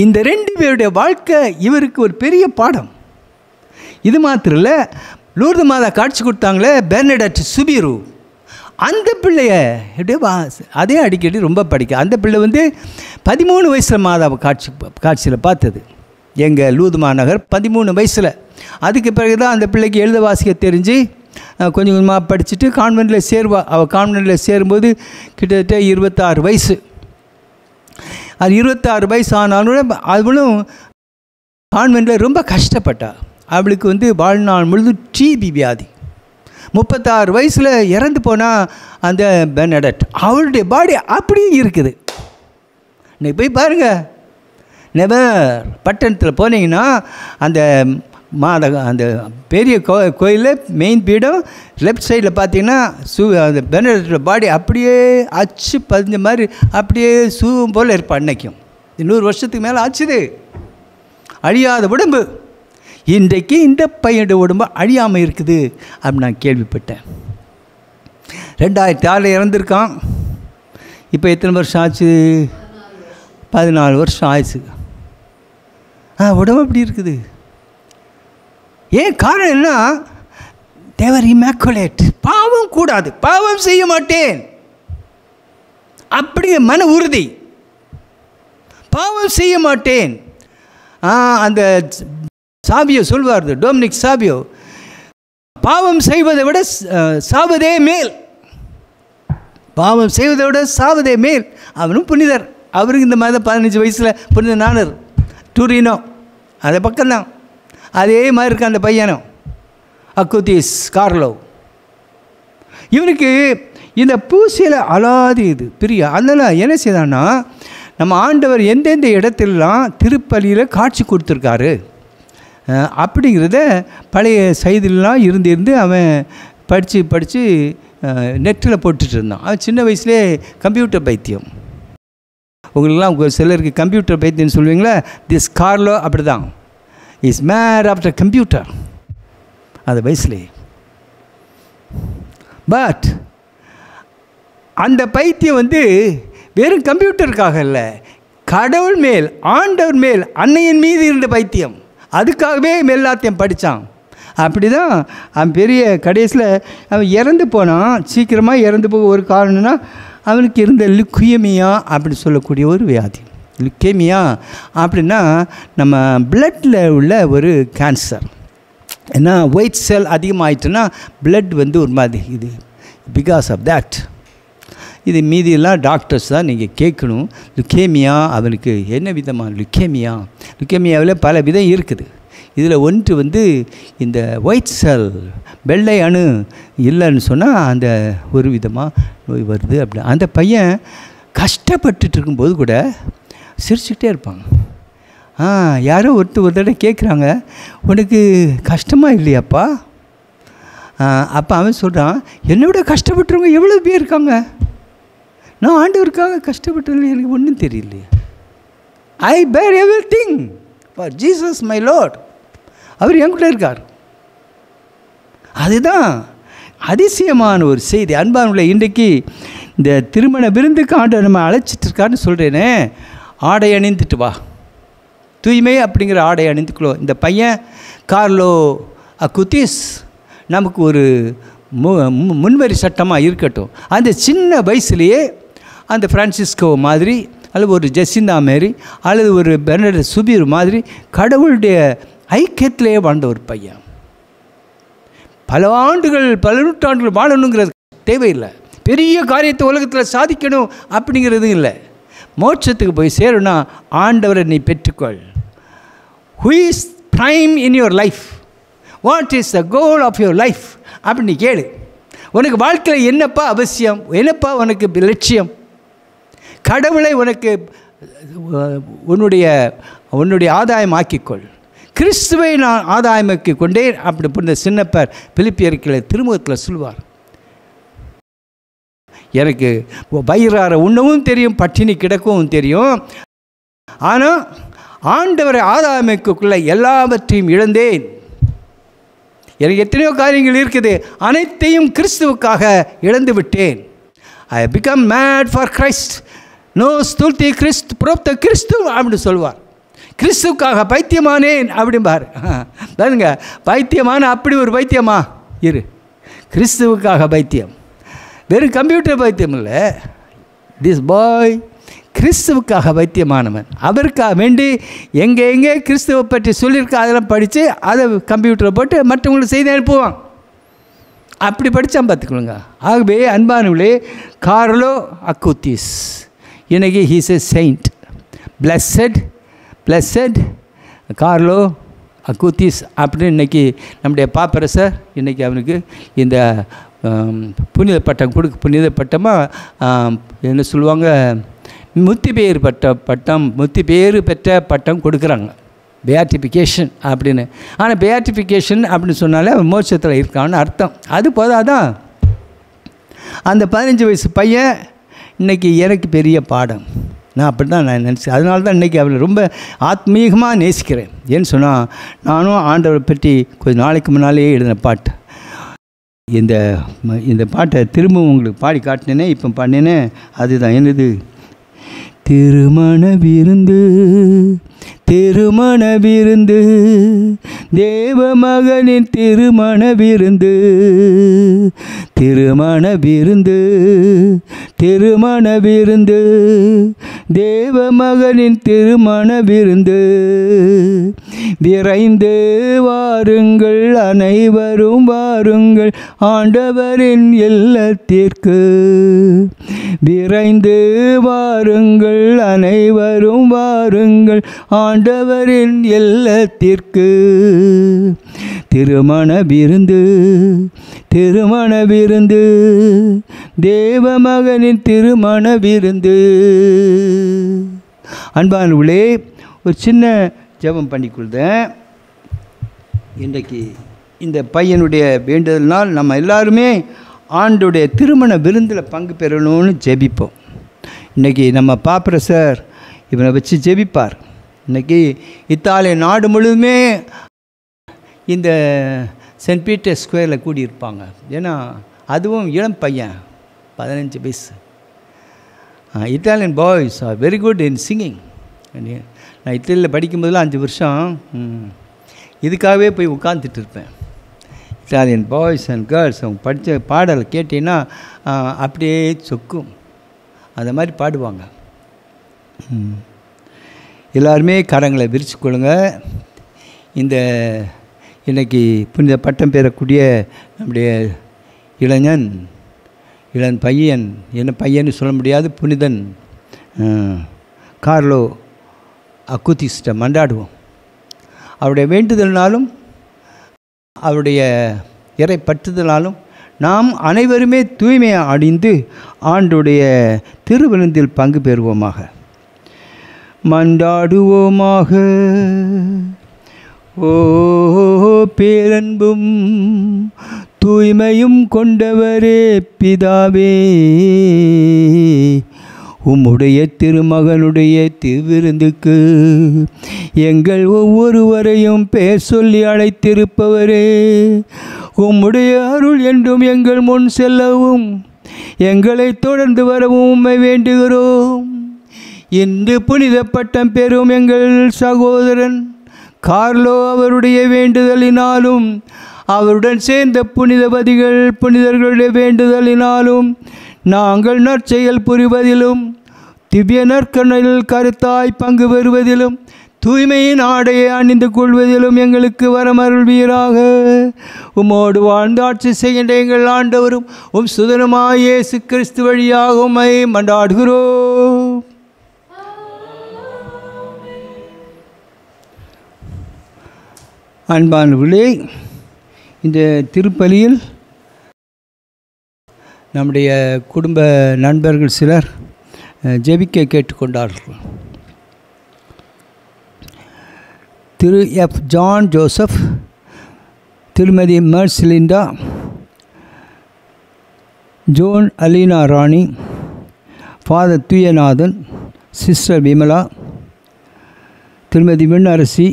இந்த 2 பேருடைய வாழ்க்கை இவருக்கு ஒரு பெரிய பாடம். இது மாத்திரம் இல்லை, லூர்து மாதா காட்சி கொடுத்தாங்களே பெர்னடெட் சுபீரு, அந்த பிள்ளைய எப்படியே அதே அடிக்கடி ரொம்ப படிக்க. அந்த பிள்ளை 13 வயசில் மாதாவை காட்சியில் பார்த்தது எங்கள் லூதுமா நகர், 13 வயசில். அதுக்கு பிறகு தான் அந்த பிள்ளைக்கு எழுத வாசிக்க தெரிஞ்சு கொஞ்சம் கொஞ்சமாக படிச்சுட்டு கான்வென்ட்டில் சேருவா. அவள் கான்வென்ட்டில் சேரும்போது கிட்டத்தட்ட 26 வயசு. அது 26 வயசு ஆனாலும் அவளும் கான்வென்ட்டில் ரொம்ப கஷ்டப்பட்டா. அவளுக்கு வாழ்நாள் முழுது டிபி வியாதி. 36 வயசில் இறந்து போனால் அந்த பெனடட். அவளுடைய பாடி அப்படியே இருக்குது. இன்னைக்கு போய் பாருங்கள், நெவர் பட்டணத்தில் போனீங்கன்னா அந்த அந்த பெரிய கோயிலில் மெயின் பீடம் லெஃப்ட் சைடில் பார்த்தீங்கன்னா அந்த பெனடட்டோட பாடி அப்படியே அச்சு பதிஞ்ச மாதிரி அப்படியே சூவும் போல் இருப்பாள். அன்னைக்கும் 100 வருஷத்துக்கு மேலே ஆச்சுது. அழியாத உடம்பு. இன்றைக்கு இந்த பையனுடைய உடம்பு அழியாமல் இருக்குது அப்படின்னு நான் கேள்விப்பட்டேன். 2006 இறந்துருக்கான். இப்போ எத்தனை வருஷம் ஆச்சு? 14 வருஷம் ஆயிடுச்சு. உடம்பு அப்படி இருக்குது. ஏன் காரணம் என்ன? தேவர் இமேக்குலேட். பாவம் கூடாது, பாவம் செய்ய மாட்டேன் அப்படி மன உறுதி. பாவம் செய்ய மாட்டேன். அந்த சாபியோ சொல்வார், டொமினிக் சாபியோ, பாவம் செய்வதை விட சாவதே மேல், பாவம் செய்வதை விட சாவதே மேல். அவனும் புனிதர். அவருக்கு இந்த மாதிரி 15 வயசில் புனித நானர் டூரினோ, அதை பக்கம்தான். அதே மாதிரி இருக்க அந்த பையனும் அக்குதீஸ் கார்லோ. இவனுக்கு இந்த பூசையில் அலாதி இது பிரியா. அதனால் என்ன செய்தான்னா, நம்ம ஆண்டவர் எந்தெந்த இடத்துலலாம் திருப்பலியில் காட்சி கொடுத்துருக்காரு அப்படிங்கிறத பழைய செய்திலாம் இருந்து அவன் படித்து நெட்டில் போட்டுட்டு இருந்தான். அவன் சின்ன வயசுலேயே கம்ப்யூட்டர் பைத்தியம். உங்களுக்கெல்லாம் சிலருக்கு கம்ப்யூட்டர் பைத்தியம்னு சொல்லுவீங்களா? திஸ் கார்லோ அப்படி தான். இஸ் மேட் ஆஃப்டர் கம்ப்யூட்டர் அந்த வயசுலேயே. பட் அந்த பைத்தியம் வெறும் கம்ப்யூட்டருக்காக இல்லை, கடவுள் மேல், ஆண்டவர் மேல், அன்னையின் மீது இருந்த பைத்தியம். அதுக்காகவே எல்லாத்தையும் படித்தான். அப்படி தான் அவன் பெரிய கடைசியில் அவன் இறந்து போனான். சீக்கிரமாக இறந்து போக ஒரு காரணம்னா அவனுக்கு இருந்த லுக்கேமியா அப்படி சொல்லக்கூடிய ஒரு வியாதி. லுக்கேமியா அப்படின்னா நம்ம பிளட்டில் உள்ள ஒரு கேன்சர். ஏன்னா ஒயிட் செல் அதிகமாகிட்டுன்னா பிளட் ஒரு மாதிரி இது. பிகாஸ் ஆஃப் தேட் இது மீதியெல்லாம் டாக்டர்ஸ் தான் நீங்கள் கேட்கணும். லுக்கேமியா அவனுக்கு என்ன விதமான லுக்கேமியாவில் பல விதம் இருக்குது. இதில் ஒன்று இந்த ஒயிட் செல் வெள்ளை அணு இல்லைன்னு சொன்னால் அந்த ஒரு விதமாக நோய் வருது. அப்படி அந்த பையன் கஷ்டப்பட்டுட்டு இருக்கும்போது கூட சிரிச்சுக்கிட்டே இருப்பாங்க. யாரோ ஒரு தடவை கேட்குறாங்க, உனக்கு கஷ்டமாக இல்லையாப்பா? அப்போ அவன் சொல்கிறான், என்னை விட கஷ்டப்பட்டுருவங்க எவ்வளோ பேர் இருக்காங்க. நான் ஆண்டவருக்காக கஷ்டப்பட்டதில்லை, எனக்கு ஒன்றும் தெரியலையே. I bear everything for Jesus my Lord. அவர் என் கூட இருக்கார். அதுதான் அதிசயமான ஒரு செய்தி. அன்பானுள்ள இன்றைக்கு இந்த திருமண விருந்துக்கு ஆண்டவர் நம்ம அழைச்சிட்டு இருக்காருன்னு சொல்கிறேனே, ஆடை அணிந்துட்டு வா, தூய்மை அப்படிங்கிற ஆடை அணிந்துக்குள்ளோ. இந்த பையன் கார்லோ அக்குதீஸ் நமக்கு ஒரு முன்வரி சட்டமாக இருக்கட்டும். அந்த சின்ன வயசுலேயே அந்த பிரான்சிஸ்கோ மாதிரி அல்லது ஒரு ஜெசிந்தா மாரி அல்லது ஒரு பெர்னடட் சுபீர் மாதிரி கடவுளுடைய ஐக்கியத்திலேயே வாழ்ந்த ஒரு பையன். பல ஆண்டுகள் பல நூற்றாண்டுகள் வாழணுங்கிறது தேவையில்லை. பெரிய காரியத்தை உலகத்தில் சாதிக்கணும் அப்படிங்கிறதும் இல்லை. மோட்சத்துக்கு போய் சேருன்னா ஆண்டவரை நீ பெற்றுக்கொள். Who is prime in your life? What is the goal of your life அப்படின்னு கேளு. உனக்கு வாழ்க்கையில் என்னப்பா அவசியம்? என்னப்பா உனக்கு லட்சியம்? கடவுளை உனக்கு உன்னுடைய ஆதாயம் ஆக்கிக்கொள். கிறிஸ்துவை நான் ஆதாயமாக்கி கொண்டேன் அப்படி புரிந்த சின்னப்பர் பிலிப்பியர்களை திருமுகத்தில் சொல்வார். எனக்கு வயிறார உண்ணவும் தெரியும், பட்டினி கிடக்கவும் தெரியும். ஆனால் ஆண்டவரை ஆதாயமாக்குள்ள எல்லாவற்றையும் இழந்தேன். எனக்கு எத்தனையோ காரியங்கள் இருக்குது, அனைத்தையும் கிறிஸ்துவுக்காக இழந்து விட்டேன். I become mad for Christ. நோ ஸ்துதி கிறிஸ்து புரோப்த கிறிஸ்து அப்படின்னு சொல்வார். கிறிஸ்துவுக்காக பைத்தியமானேன் அப்படிம்பார். பாருங்க, பைத்தியமான அப்படி ஒரு பைத்தியமா இரு. கிறிஸ்துவுக்காக பைத்தியம், வெறும் கம்ப்யூட்டர் பைத்தியம் இல்லை. திஸ் பாய் கிறிஸ்துவுக்காக பைத்தியமானவன். அவருக்காக வேண்டி எங்கே கிறிஸ்துவை பற்றி சொல்லியிருக்கா அதெல்லாம் படித்து அதை கம்ப்யூட்டரை போட்டு மற்றவங்களுக்கு செய்தி அனுப்புவான். அப்படி படித்தான் பார்த்துக்கணுங்க. ஆகவே அன்பானவர்களே, கார்லோ அக்குதீஸ் இன்னைக்கு he's a saint. Blessed Carlo Acutis அப்படின்னு இன்றைக்கி நம்முடைய பாப்பரசர் இன்றைக்கி அவனுக்கு இந்த புனித பட்டம் புனித பட்டமாக என்ன சொல்லுவாங்க, முத்தி பேர் பெற்ற பட்டம் கொடுக்குறாங்க, பேட்டிஃபிகேஷன் அப்படின்னு. ஆனால் பேட்டிஃபிகேஷன் அப்படின்னு சொன்னாலே அவன் மோட்சத்தில் இருக்கான்னு அர்த்தம். அது போதாதான், அந்த 15 வயசு பையன் இன்றைக்கி எனக்கு பெரிய பாடம். நான் அப்படி தான் நான் நினச்சேன். அதனால தான் இன்றைக்கி அவரை ரொம்ப ஆத்மீகமாக நேசிக்கிறேன். ஏன்னு சொன்னால், நானும் ஆண்டவரை பற்றி கொஞ்சம் நாளைக்கு முன்னாலேயே எழுதின பாட்டு. இந்த பாட்டை திரும்பவும் உங்களுக்கு பாடி காட்டினேனே, இப்போ பண்ணினேன். அதுதான் என்னது, திருமண விருந்து தேவ மகனின் திருமண விருந்து தேவ மகனின் திருமண விருந்து. விரைந்து வாருங்கள், அனைவரும் வாருங்கள் ஆண்டவரின் இல்லத்திற்கு. விரைந்து வாருங்கள், அனைவரும் வாருங்கள் ஆண்டவரின் இல்லத்திற்கு. திருமண விருந்து தேவ மகனின் திருமண விருந்து. அன்பானவர்களே, ஒரு சின்ன ஜெபம் பண்ணிக்கொள்தேன். இன்றைக்கு இந்த பையனுடைய வேண்டுதல்னால் நம்ம எல்லாருமே ஆண்டுடைய திருமண விருந்தில் பங்கு பெறணும்னு ஜெபிப்போம். இன்றைக்கி நம்ம பாப்பரசர் இவனை வச்சு ஜெபிப்பார். இன்றைக்கி இத்தாலிய நாடு முழுவதுமே இந்த சென்ட் பீட்டர் ஸ்கொயரில் கூடியிருப்பாங்க. ஏன்னா அதுவும் இளம் பையன், 15 வயசு. Italian boys are very good in singing. நான் இத்தாலியில் படிக்கும்போதெல்லாம் 5 வருஷம் இதுக்காகவே போய் உட்காந்துட்டு இருப்பேன். இட்டாலியன் பாய்ஸ் அண்ட் கேர்ள்ஸ் அவங்க படித்த பாடலை கேட்டீங்கன்னா அப்படியே சொக்கும், அந்த மாதிரி பாடுவாங்க. எல்லாருமே கரங்களை விரிச்சு கொள்ளுங்க. இந்த இன்றைக்கி புனித பட்டம் பெறக்கூடிய நம்முடைய இளன் பையன், என்ன பையன்னு சொல்ல முடியாது, புனிதன் கார்லோ அக்கூத்திஸ்ட்டை மன்றாடுவோம். அவருடைய வேண்டுதல்னாலும் அவருடைய இறை பற்றுதலாலும் நாம் அனைவருமே தூய்மையை அடைந்து ஆண்டுடைய திருவிருந்தில் பங்கு பெறுவோமாக. மன்றாடுவோமாக. ஓ பேரன்பும் தூய்மையும் கொண்டவரே பிதாவே, உம்முடைய திருமகனுடைய திருவிருந்துக்கு எங்கள் ஒவ்வொருவரையும் பெயர் சொல்லி அழைத்திருப்பவரே, உம்முடைய அருள் என்றும் எங்கள் முன் செல்லவும் எங்களை தொடர்ந்து வரவும் உம்மை வேண்டுகிறோம். இன்று புனித பட்டம் பெறும் எங்கள் சகோதரன் கார்லோ அவருடைய வேண்டுதலினாலும் அவருடன் சேர்ந்த புனிதர்களுடைய வேண்டுதலினாலும் நாங்கள் நற்செயல் புரிவதிலும் திவ்ய நற்கருணையில் கருத்தாய் பங்கு பெறுவதிலும் தூய்மையின் ஆடையை அணிந்து கொள்வதிலும் எங்களுக்கு வரமருள்வீராக. உம்மோடு வாழ்ந்து ஆட்சி செய்கின்ற எங்கள் ஆண்டவரும் உம் சுதனமாய் இயேசு கிறிஸ்து வழியாக உம்மை மன்றாடுகிறோம். அன்பானவர்களே, இந்த திருப்பலியில் நம்முடைய குடும்ப நண்பர்கள் சிலர் ஜெபிக்க கேட்டுக்கொண்டார்கள். திரு எஃப் ஜான் ஜோசப், திருமதி மெர்சிலிண்டா, ஜோன் அலீனா ராணி, ஃபாதர் துயநாதன், சிஸ்டர் விமலா, திருமதி விண்ணரசி,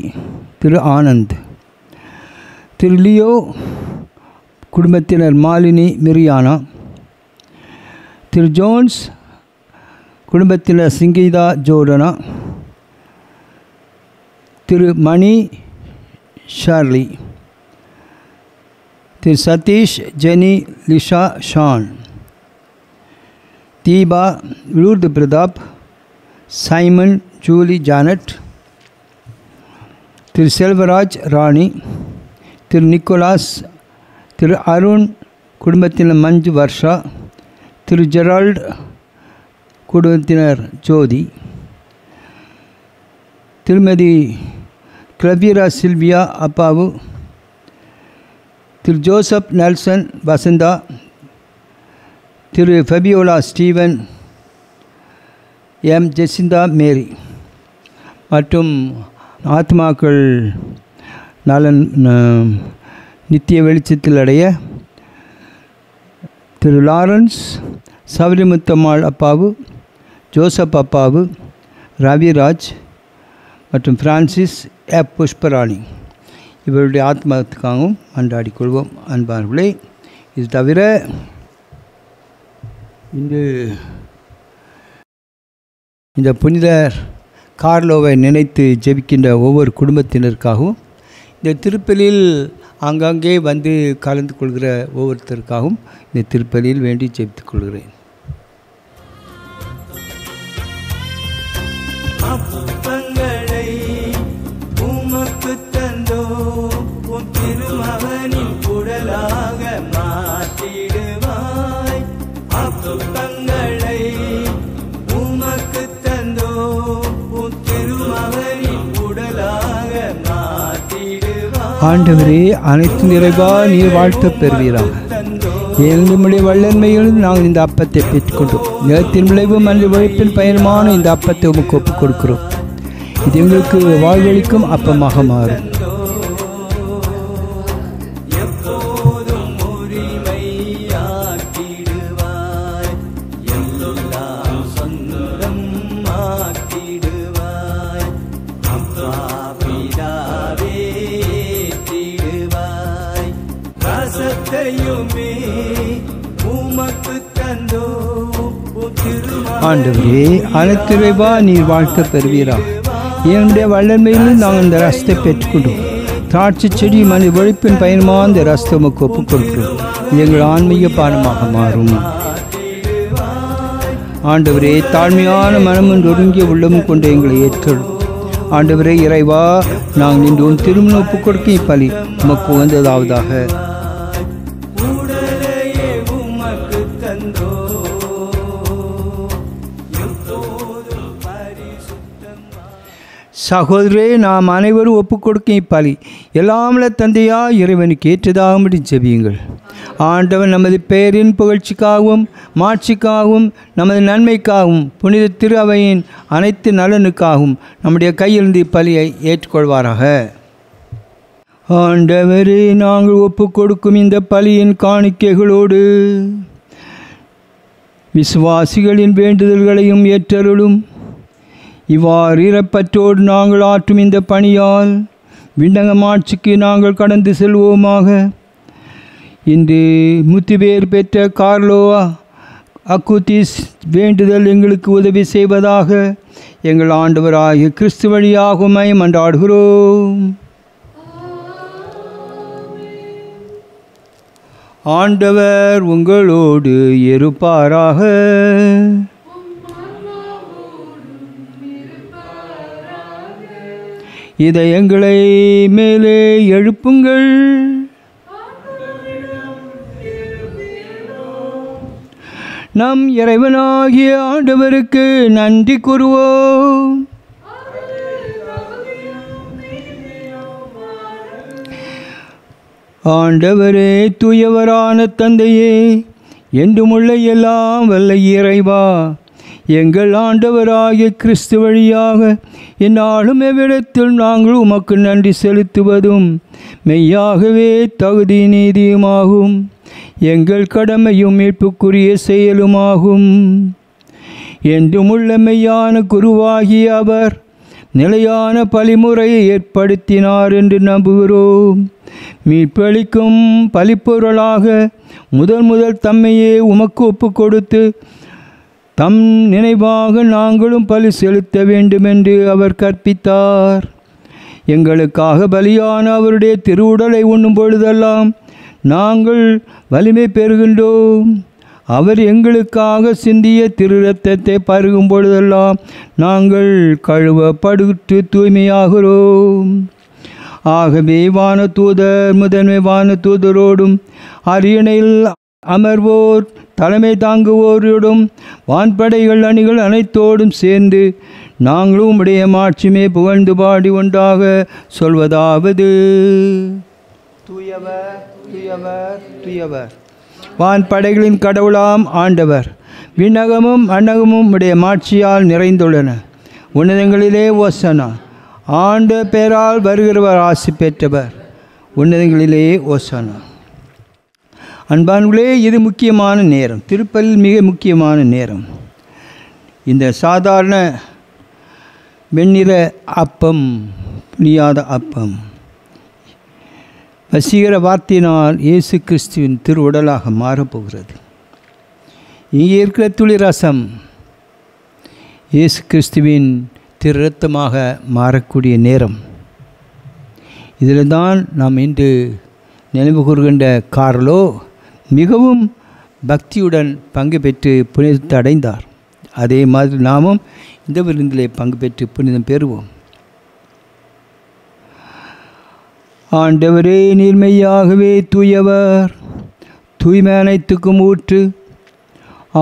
திரு ஆனந்த், திரு லியோ குடும்பத்தினர் மாலினி மிரியானா, திரு ஜோன்ஸ் குடும்பத்தினர் சிங்கீதா ஜோர்டனா, திரு மணி ஷார்லி, திரு Satish Jenny Lisha Shan, Deepa Lourdu Pratap, Simon Julie Janet, திரு செல்வராஜ் ராணி, திரு நிக்கோலாஸ், திரு அருண் குடும்பத்தினர் மஞ்சு வர்ஷா, திரு ஜெரால்டு குடும்பத்தினர் ஜோதி, திருமதி கிளவியரா சில்வியா அப்பாவு, திரு ஜோசப் நெல்சன் வசந்தா, திரு Fabiola Steven, M Jacinta Mary மற்றும் ஆத்மாக்கள் நலன் நித்திய வெளிச்சத்தில் அடைய திரு லாரன்ஸ் சவரிமுத்தம்மாள் அப்பாவு, ஜோசப் அப்பாவு, ரவிராஜ் மற்றும் பிரான்சிஸ் எப் புஷ்பராணி இவருடைய ஆத்மாவுக்காகவும் அன்றாடிக்கொள்வோம். அன்பார்களே, இது தவிர இந்த புனிதர் கார்லோவை நினைத்து ஜெபிக்கின்ற ஒவ்வொரு குடும்பத்தினருக்காகவும், இந்த திருப்பலியில் ஆங்காங்கே வந்து கலந்து கொள்கிற ஒவ்வொருத்தருக்காகவும் இந்த திருப்பலியில் வேண்டி ஜெபித்துக் கொள்கிறேன். அப்பங்களை உமக்கு தந்தோ உன் திருமகனின் குடலாக மாற்றிடுவாய். அப்பங்களை உமக்கு தந்தோ உன் திருமகனின் குடலாக மாற்றிடுவாய். ஆண்டவரே, அனைத்து நிறைவா நீர் வாழ்த்து பெறுவீராக. நம்முடைய வல்லன்மையில் நாங்கள் இந்த அப்பத்தை பெற்றுக்கொண்டோம். நிலத்தின் விளைவும் அன்று உழைப்பின் பயனுமான இந்த அப்பத்தை உமக்கு ஒப்புக் கொடுக்கிறோம். இது எங்களுக்கு வாழ்வளிக்கும் அப்பமாக மாறும். ஆண்டவரே, அனைத்துறைவா நீர் வாழ்க்கை பெறுவீராக. என்னுடைய வல்லன்மையில் நாங்கள் இந்த ரசத்தை பெற்றுக்கொண்டோம். திராட்சை செடி மனித உழைப்பின் பயணமாக இந்த ரசத்தை உமக்கு ஒப்புக் கொடுக்கிறோம். எங்கள் ஆன்மீக பானமாக மாறும். ஆண்டவரே, தாழ்மையான மனமும் ஒருங்கிய உள்ளமும் கொண்டு எங்களை ஏற்றலும். ஆண்டவரே இறைவா, நாங்கள் இன்று உன் திருமணம் ஒப்புக் கொடுக்க இப்பலி உமக்கு உகந்ததாவதாக. சகோதரே, நாம் அனைவரும் ஒப்புக் கொடுக்கும் இப்பலி எல்லாமல தந்தையா இறைவனுக்கு ஏற்றதாகும்படி ஜெபியுங்கள். ஆண்டவன் நமது பெயரின் புகழ்ச்சிக்காகவும் மாட்சிக்காகவும் நமது நன்மைக்காகவும் புனித திரு அவையின் அனைத்து நலனுக்காகவும் நம்முடைய கையிலிருந்து இப்பலியை ஏற்றுக்கொள்வாராக. ஆண்டவரே, நாங்கள் ஒப்புக் கொடுக்கும் இந்த பலியின் காணிக்கைகளோடு விசுவாசிகளின் வேண்டுதல்களையும் ஏற்றருளும். இவ்வாறு இறப்பற்றோடு நாங்கள் ஆற்றும் இந்த பணியால் விண்ணகம் ஆட்சிக்கு நாங்கள் கடந்து செல்வோமாக. இன்று முத்துவேர் பெற்ற கார்லோ அக்குதிஸ் வேண்டுதல் எங்களுக்கு உதவி செய்வதாக எங்கள் ஆண்டவராகிய கிறிஸ்து வழியாக உம்மை மன்றாடுகிறோம். ஆண்டவர் உங்களோடு இருப்பாராக. இதயங்களை மேலே எழுப்புங்கள். நம் இறைவனாகிய ஆண்டவருக்கு நன்றி கூறுவோம். ஆண்டவரே, தூயவரான தந்தையே, என்றுமுள்ள எல்லாம் வல்ல இறைவா, எங்கள் ஆண்டவராகிய கிறிஸ்து வழியாக எந்நாளும் எவ்விடத்தில் நாங்கள் உமக்கு நன்றி செலுத்துவதும் மெய்யாகவே தகுதி நீதியுமாகும். எங்கள் கடமையும் மீட்புக்குரிய செயலுமாகும். என்றுமுள்ள மெய்யான குருவாகிய அவர் நிலையான பலிமுறையை ஏற்படுத்தினார் என்று நம்புகிறோம். மீட்பளிக்கும் பலிப்பொருளாக முதல் தம்மையே உமக்கு ஒப்பு கொடுத்து தம் நினைவாக நாங்களும் பலி செலுத்த வேண்டுமென்று அவர் கற்பித்தார். எங்களுக்காக பலியான அவருடைய திருவுடலை உண்ணும் பொழுதெல்லாம் நாங்கள் வலிமை பெறுகின்றோம். அவர் எங்களுக்காக சிந்திய திரு இரத்தத்தை பருகும் பொழுதெல்லாம் நாங்கள் கழுவப்பட்டு தூய்மையாகிறோம். ஆகவே வானதூதர் முதன்மை வானதூதரோடும் அரியணையில் அமர்வோர் தலைமை தாங்குவோரோடும் வான்படைகள் அணிகள் அனைத்தோடும் சேர்ந்து நாங்களும் உம்முடைய மாட்சிமே புகழ்ந்து பாடி ஒன்றாக சொல்வதாவது: தூயவர், தூயவர், தூயவர், வான் படைகளின் கடவுளாம் ஆண்டவர். விண்ணகமும் அன்னகமும் உடைய மாட்சியால் நிறைந்துள்ளன. உன்னதங்களிலே ஓசனா. ஆண்ட பெயரால் வருகிறவர் ஆசி பெற்றவர். உன்னதங்களிலே ஓசனா. அன்பான்களே, இது முக்கியமான நேரம், திருப்பலில் மிக முக்கியமான நேரம். இந்த சாதாரண வெண்ணிற அப்பம், புளியாத அப்பம், வசீகர வார்த்தையினால் இயேசு கிறிஸ்துவின் திருவுடலாக மாறப்போகிறது. இங்கே இருக்கிற துளி ரசம் இயேசு கிறிஸ்துவின் திரு இரத்தமாக மாறக்கூடிய நேரம். இதில் தான் நாம் இன்று நினைவு கூறுகின்ற கார்லோ மிகவும் பக்தியுடன் பங்கு பெற்று புனிதத்தை அடைந்தார். அதே மாதிரி நாமும் இந்த விருந்திலே பங்கு பெற்று புனிதம் பெறுவோம். ஆண்டவரே, நீர்மையாகவே தூயவர், தூய்மை அனைத்துக்கும் ஊற்று.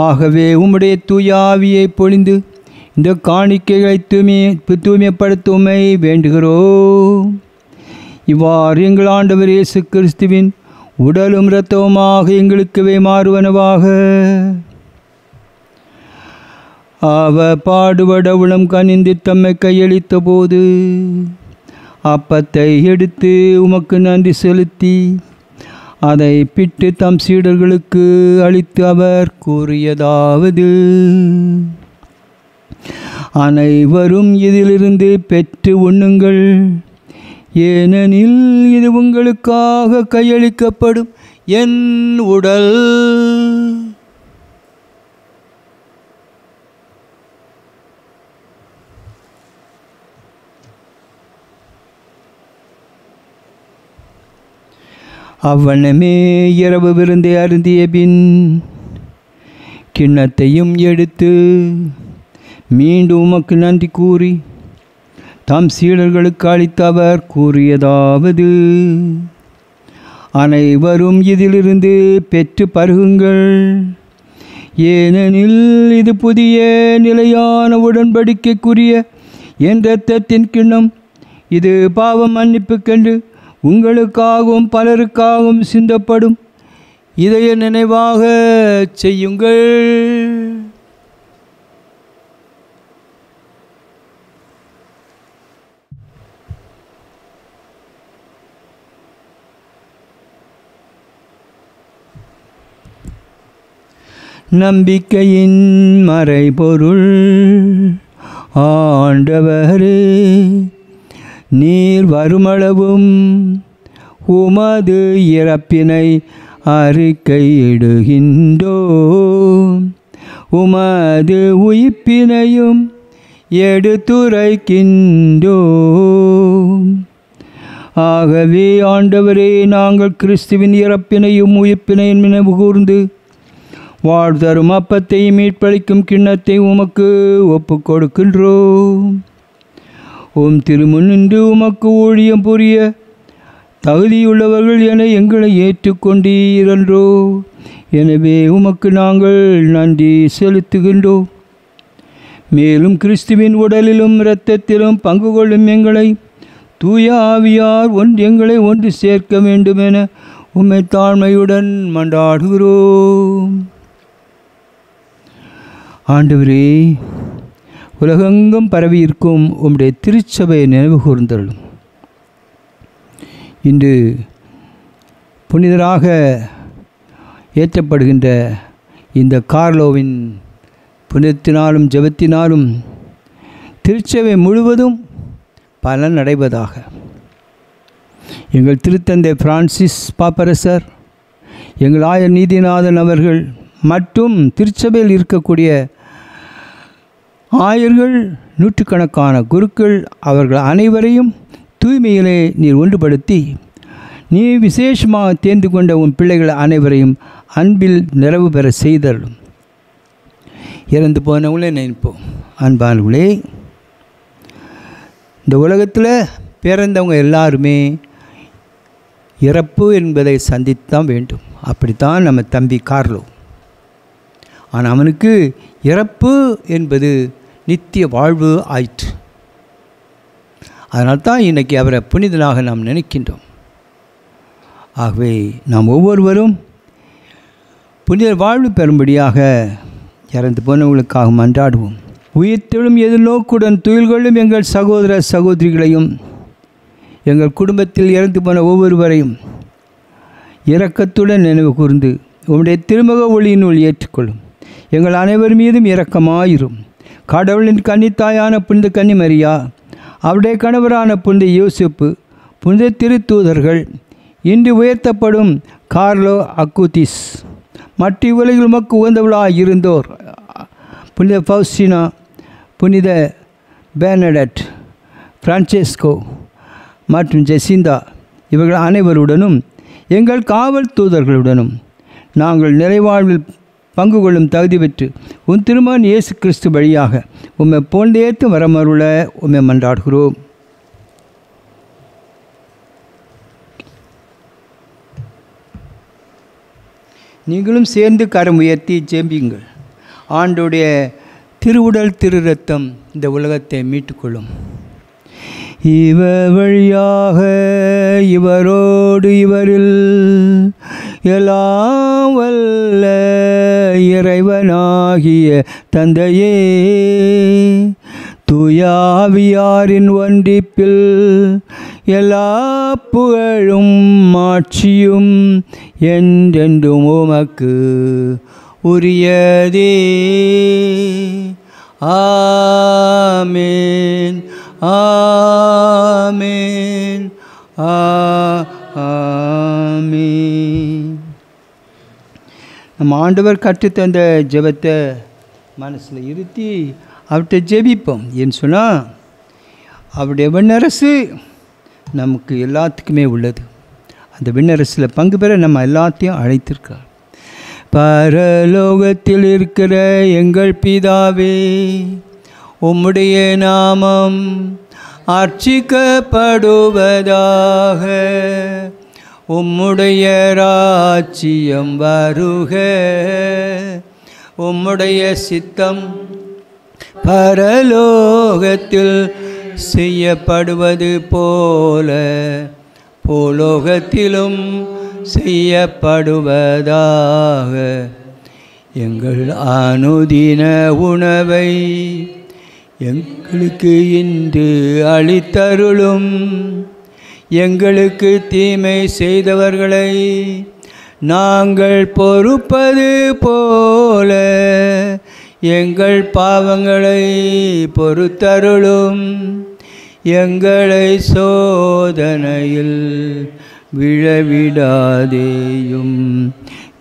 ஆகவே உம்முடைய தூய ஆவியை பொழிந்து இந்த காணிக்கைகளை தூய்மைப்படுத்துமை வேண்டுகிறோம். இவ்வாறு எங்கள் ஆண்டவர் இயேசு கிறிஸ்துவின் உடலும் இரத்தவுமாக எங்களுக்குவே மாறுவனவாக. அவர் பாடுபட உளம் கனிந்து தம்மை கையளித்த போது அப்பத்தை எடுத்து உமக்கு நன்றி செலுத்தி அதை பிட்டு தம் சீடர்களுக்கு அளித்து அவர் கூறியதாவது: அனைவரும் இதிலிருந்து பெற்று உண்ணுங்கள், ஏனெனில் இது உங்களுக்காக கையளிக்கப்படும் என் உடல். அவ்வண்ணமே இரவு விருந்தை அருந்திய பின் கிண்ணத்தையும் எடுத்து மீண்டும் உமக்கு நன்றி கூறி தம் சீடர்களுக்கு அளித்து அவர் கூறியதாவது: அனைவரும் இதிலிருந்து பெற்று பருகுங்கள், ஏனெனில் இது புதிய நிலையான உடன்படிக்கைக்குரிய என் இரத்தத்தின் கிண்ணம். இது பாவம் மன்னிப்புக்கென்று உங்களுக்காகவும் பலருக்காகவும் சிந்தப்படும். இதை நினைவாக செய்யுங்கள். நம்பிக்கையின் மறைபொருள். ஆண்டவரே, நீர் வருமளவும் உமது இறப்பினை அறிக்கையிடுகின்றோம், உமது உயிர்ப்பினையும் எடுத்துரைக்கின்றோம். ஆகவே ஆண்டவரே, நாங்கள் கிறிஸ்துவின் இறப்பினையும் உயிர்ப்பினையும் நினைவு கூர்ந்து வாழ்தரும் அப்பத்தையும் மீட்பளிக்கும் கிண்ணத்தை உமக்கு ஒப்பு கொடுக்கின்றோம். உம் திருமுன்னின்று உமக்கு ஊழியம் புரிய தகுதியுள்ளவர்கள் என எங்களை ஏற்றுக்கொண்டீரன்றோ. எனவே உமக்கு நாங்கள் நன்றி செலுத்துகின்றோம். மேலும் கிறிஸ்துவின் உடலிலும் இரத்தத்திலும் பங்கு கொள்ளும் எங்களை தூய ஆவியார் எங்களை ஒன்று சேர்க்க வேண்டும் என உம்மை தாழ்மையுடன் மன்றாடுகிறோம். ஆண்டவரே, உலகெங்கும் பரவியிருக்கும் உம்முடைய திருச்சபையை நினைவு கூர்ந்தருளும். இன்று புனிதராக ஏற்றப்படுகின்ற இந்த கார்லோவின் புனிதத்தினாலும் ஜெபத்தினாலும் திருச்சபை முழுவதும் பலன் அடைவதாக. எங்கள் திருத்தந்தை பிரான்சிஸ் பாப்பரசர், எங்கள் ஆயர் நீதிநாதன் அவர்கள் மற்றும் திருச்சபையில் இருக்கக்கூடிய ஆயர்கள், நூற்றுக்கணக்கான குருக்கள், அவர்கள் அனைவரையும் தூய்மையிலே நீர் ஒன்றுபடுத்தி நீ விசேஷமாக தேர்ந்து கொண்ட உன் பிள்ளைகள் அனைவரையும் அன்பில் நிறைவு பெற செய்தருளும். இறந்து போனவங்களே நினைப்போம். அன்பானவர்களே, இந்த உலகத்தில் பிறந்தவங்க எல்லாருமே இறப்பு என்பதை சந்தித்தான் வேண்டும். அப்படித்தான் நம்ம தம்பி கார்லோ. ஆனால் அவனுக்கு இறப்பு என்பது நித்திய வாழ்வு ஆயிற்று. அதனால்தான் இன்றைக்கி அவரை புனிதனாக நாம் நினைக்கின்றோம். ஆகவே நாம் ஒவ்வொருவரும் புனித வாழ்வு பெறும்படியாக இறந்து போனவர்களுக்காக மன்றாடுவோம். உயிர்த்தெழும் எதிர்நோக்குடன் துயில்கொள்ளும் எங்கள் சகோதர சகோதரிகளையும் எங்கள் குடும்பத்தில் இறந்து போன ஒவ்வொருவரையும் இரக்கத்துடன் நினைவு கூர்ந்து உம்முடைய திருமுக ஒளியினுள் ஏற்றுக்கொள்ளும். எங்கள் அனைவர் மீதும் இரக்கமாயிரும். கடவுளின் கன்னித்தாயான புனித கன்னிமரியா, அவருடைய கணவரான புனித யோசேப்பு, புனித திருத்தூதர்கள், இன்று உயர்த்தப்படும் கார்லோ அக்கூத்திஸ், மற்ற உலகில் உமக்கு உகந்தவளாக இருந்தோர் புனித ஃபவுஸ்டினா, புனித பெர்னடெட், பிரான்செஸ்கோ மற்றும் ஜெசிந்தா, இவர்கள் அனைவருடனும் எங்கள் காவல் தூதர்களுடனும் நாங்கள் நிறைவாழ்வில் பங்கு கொள்ளும் தகுதி பெற்று உன் திருமகன் இயேசு கிறிஸ்து வழியாக உம்மை போன்றேத்து வரமருள உம்மை மன்றாடுகிறோம். நீங்களும் சேர்ந்து கரம் உயர்த்தி ஜெபியுங்கள். ஆண்டோடைய திருவுடல் திரு இரத்தம் இந்த உலகத்தை மீட்டுக்கொள்ளும். இவர் வழியாக இவரோடு இவரில் எல்லாம் வல்ல இறைவனாகிய தந்தையே, தூயாவியாரின் ஒன்றிப்பில் எல்லா புகழும் மாட்சியும் என்றென்றும் உமக்கு உரியதே. ஆமென் ஆமென் ஆமென். நம்ம ஆண்டவர் கற்றுத்தந்த ஜெபத்தை மனசில் இருத்தி அவர்கிட்ட ஜெபிப்போம். ஏன்னு சொன்னால் அவருடைய விண்ணரசு நமக்கு எல்லாத்துக்குமே உள்ளது. அந்த விண்ணரசில் பங்கு பெற நம்ம எல்லாத்தையும் அழைத்திருக்கார். பரலோகத்தில் இருக்கிற எங்கள் பிதாவே, உம்முடைய நாமம் அர்ச்சிக்கப்படுவதாக, உம்முடைய ராஜ்யம் வருக, உம்முடைய சித்தம் பரலோகத்தில் செய்யப்படுவது போல பூலோகத்திலும் செய்யப்படுவதாக. எங்கள் அனுதின உணவை எங்களுக்கு இன்று அளித்தருளும். எங்களுக்கு தீமை செய்தவர்களை நாங்கள் பொறுப்பது போல எங்கள் பாவங்களை பொறுத்தருளும். எங்களை சோதனையில் விழவிடாதேயும்,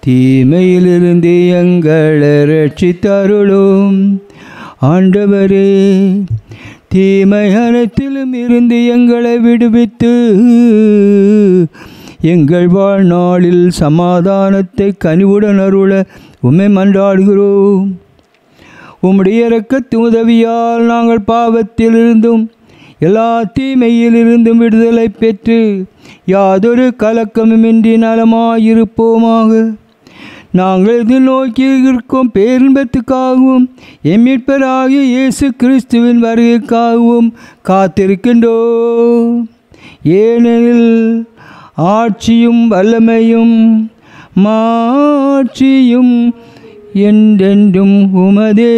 தீமையிலிருந்து எங்களை ரட்சித்தருளும். ஆண்டவரே, தீமை அனைத்திலும் இருந்து எங்களை விடுவித்து எங்கள் வாழ்நாளில் சமாதானத்தை கனிவுடன் அருள உம்மை மன்றாடுகிறோம். உம்முடைய இரக்கத்து உதவியால் நாங்கள் பாவத்திலிருந்தும் எல்லா தீமையிலிருந்தும் விடுதலை பெற்று யாதொரு கலக்கமுமின்றி நலமாயிருப்போமாக. நாங்கள் எதிர்நோக்கி இருக்கும் பேரின்பத்துக்காகவும் எம் மீட்பராகிய இயேசு கிறிஸ்துவின் வருகைக்காகவும் காத்திருக்கின்றோம். ஏனெனில் ஆட்சியும் வல்லமையும் மாட்சியும் என்றென்றும் உமதே.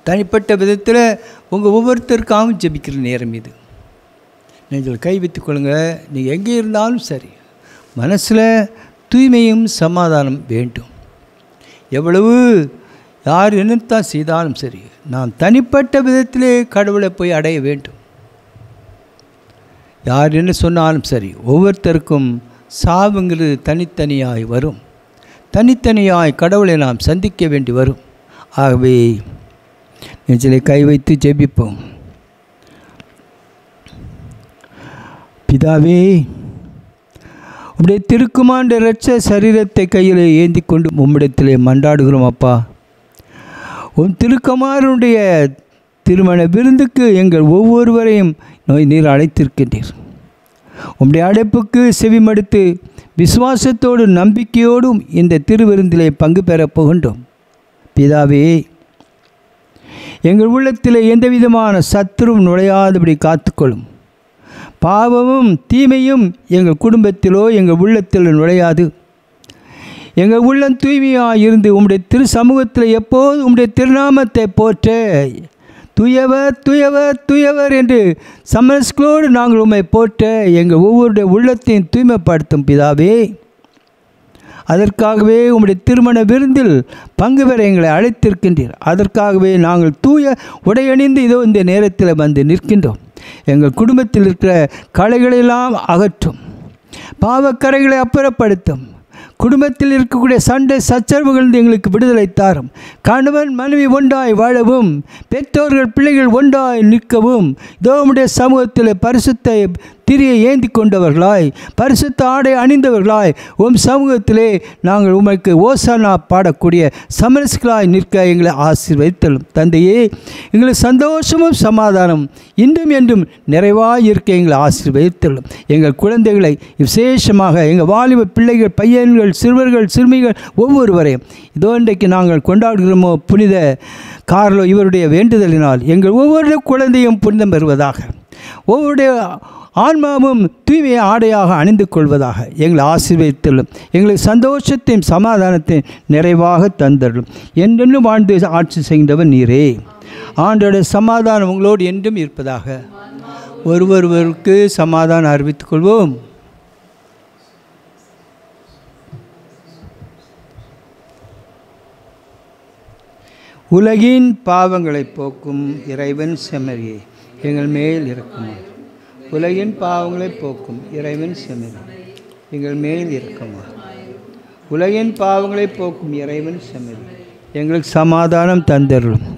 தனிப்பட்ட விதத்தில் உங்கள் ஒவ்வொருத்தருக்காகவும் ஜெபிக்கிற நேரம் இது. நீங்கள் கை வைத்துக் கொள்ளுங்க. நீங்கள் எங்கே இருந்தாலும் சரி, மனசில் தூய்மையும் சமாதானம் வேண்டும். எவ்வளவு யார் என்னத்தான் செய்தாலும் சரி, நாம் தனிப்பட்ட விதத்திலே கடவுளை போய் அடைய வேண்டும். யார் என்ன சொன்னாலும் சரி, ஒவ்வொருத்தருக்கும் சாவுங்கிறது தனித்தனியாய் வரும். தனித்தனியாய் கடவுளை நாம் சந்திக்க வேண்டி வரும். ஆகவே நெஞ்சிலே கை வைத்து ஜெபிப்போம். பிதாவே, உம்முடைய திருக்குமாண்ட இரட்ச சரீரத்தை கையில் ஏந்தி கொண்டு உம்மிடத்திலே மன்றாடுகிறோம். அப்பா, உன் திருக்குமாரனுடைய திருமண விருந்துக்கு எங்கள் ஒவ்வொருவரையும் நீர் அழைத்திருக்கின்றீர். உம்முடைய அழைப்புக்கு செவிமடுத்து விசுவாசத்தோடு நம்பிக்கையோடும் இந்த திருவிருந்திலே பங்கு பெறப் போகின்றோம். பிதாவே, எங்கள் உள்ளத்தில் எந்த விதமான சத்துருவும் நுழையாதபடி காத்துக்கொள்ளும். பாவமும் தீமையும் எங்கள் குடும்பத்திலோ எங்கள் உள்ளத்தில் நுழையாது. எங்கள் உள்ளம் தூய்மையாக இருந்து உம்முடைய திரு சமூகத்தில் எப்போது உம்முடைய திருநாமத்தை போற்ற துயவர் துயவர் துயவர் என்று சமரஸ்களோடு நாங்கள் உம்மை போற்ற எங்கள் ஒவ்வொருடைய உள்ளத்தையும் தூய்மைப்படுத்தும் பிதாவே. அதற்காகவே உம்முடைய திருமண விருந்தில் பங்கு பெற எங்களை அழைத்திருக்கின்றீர். அதற்காகவே நாங்கள் தூய உடையணிந்து இதோ இந்த நேரத்தில் வந்து நிற்கின்றோம். எங்கள் குடும்பத்தில் இருக்கிற களைகளெல்லாம் அகற்றும், பாவக்கரைகளை அப்புறப்படுத்தும். குடும்பத்தில் இருக்கக்கூடிய சண்டை சச்சரவுகள் எங்களுக்கு விடுதலை தாரும். கணவன் மனைவி ஒன்றாய் வாழவும், பெற்றோர்கள் பிள்ளைகள் ஒன்றாய் நிற்கவும், இதோ உம்முடைய சமூகத்தில் பரிசுத்த திரியை ஏந்தி கொண்டவர்களாய், பரிசுத்த ஆடை அணிந்தவர்களாய் உம் சமூகத்திலே நாங்கள் உமக்கு ஓசானா பாடக்கூடிய சமரஸ்களாய் நிற்க எங்களை ஆசீர்வதித்தலும். தந்தையே, எங்களுக்கு சந்தோஷமும் சமாதானம் இன்றும் என்றும் நிறைவாய் இருக்க எங்களை ஆசீர்வதித்தலும். எங்கள் குழந்தைகளை விசேஷமாக எங்கள் வாலிப பிள்ளைகள், பையன்கள், சிறுவர்கள், சிறுமிகள் ஒவ்வொருவரையும் இதோ இன்றைக்கு நாங்கள் கொண்டாடுகிறோமோ புனித கார்லோ இவருடைய வேண்டுதலினால் எங்கள் ஒவ்வொரு குழந்தையும் புனிதம் பெறுவதாக, ஒவ்வொருடைய ஆன்மாவும் தூய்மையை ஆடையாக அணிந்து கொள்வதாக எங்களை ஆசீர்வதித்தலும். எங்களுக்கு சந்தோஷத்தையும் சமாதானத்தையும் நிறைவாக தந்தரும். என்றென்றும் வாழ்ந்து ஆட்சி செய்கின்றவர் நீரே. ஆண்டோட சமாதானம் உங்களோடு என்றும் இருப்பதாக. ஒருவருக்கு சமாதானம் அறிவித்துக் கொள்வோம். உலகின் பாவங்களை போக்கும் இறைவன் செம்மறியே, எங்கள் மேல் இருக்குமா. உலகின் பாவங்களை போக்கும் இறைவன் செம்மறி, எங்கள் மேல் இருக்குமா. உலகின் பாவங்களை போக்கும் இறைவன் செம்மறி, எங்களுக்கு சமாதானம் தந்தருளும்.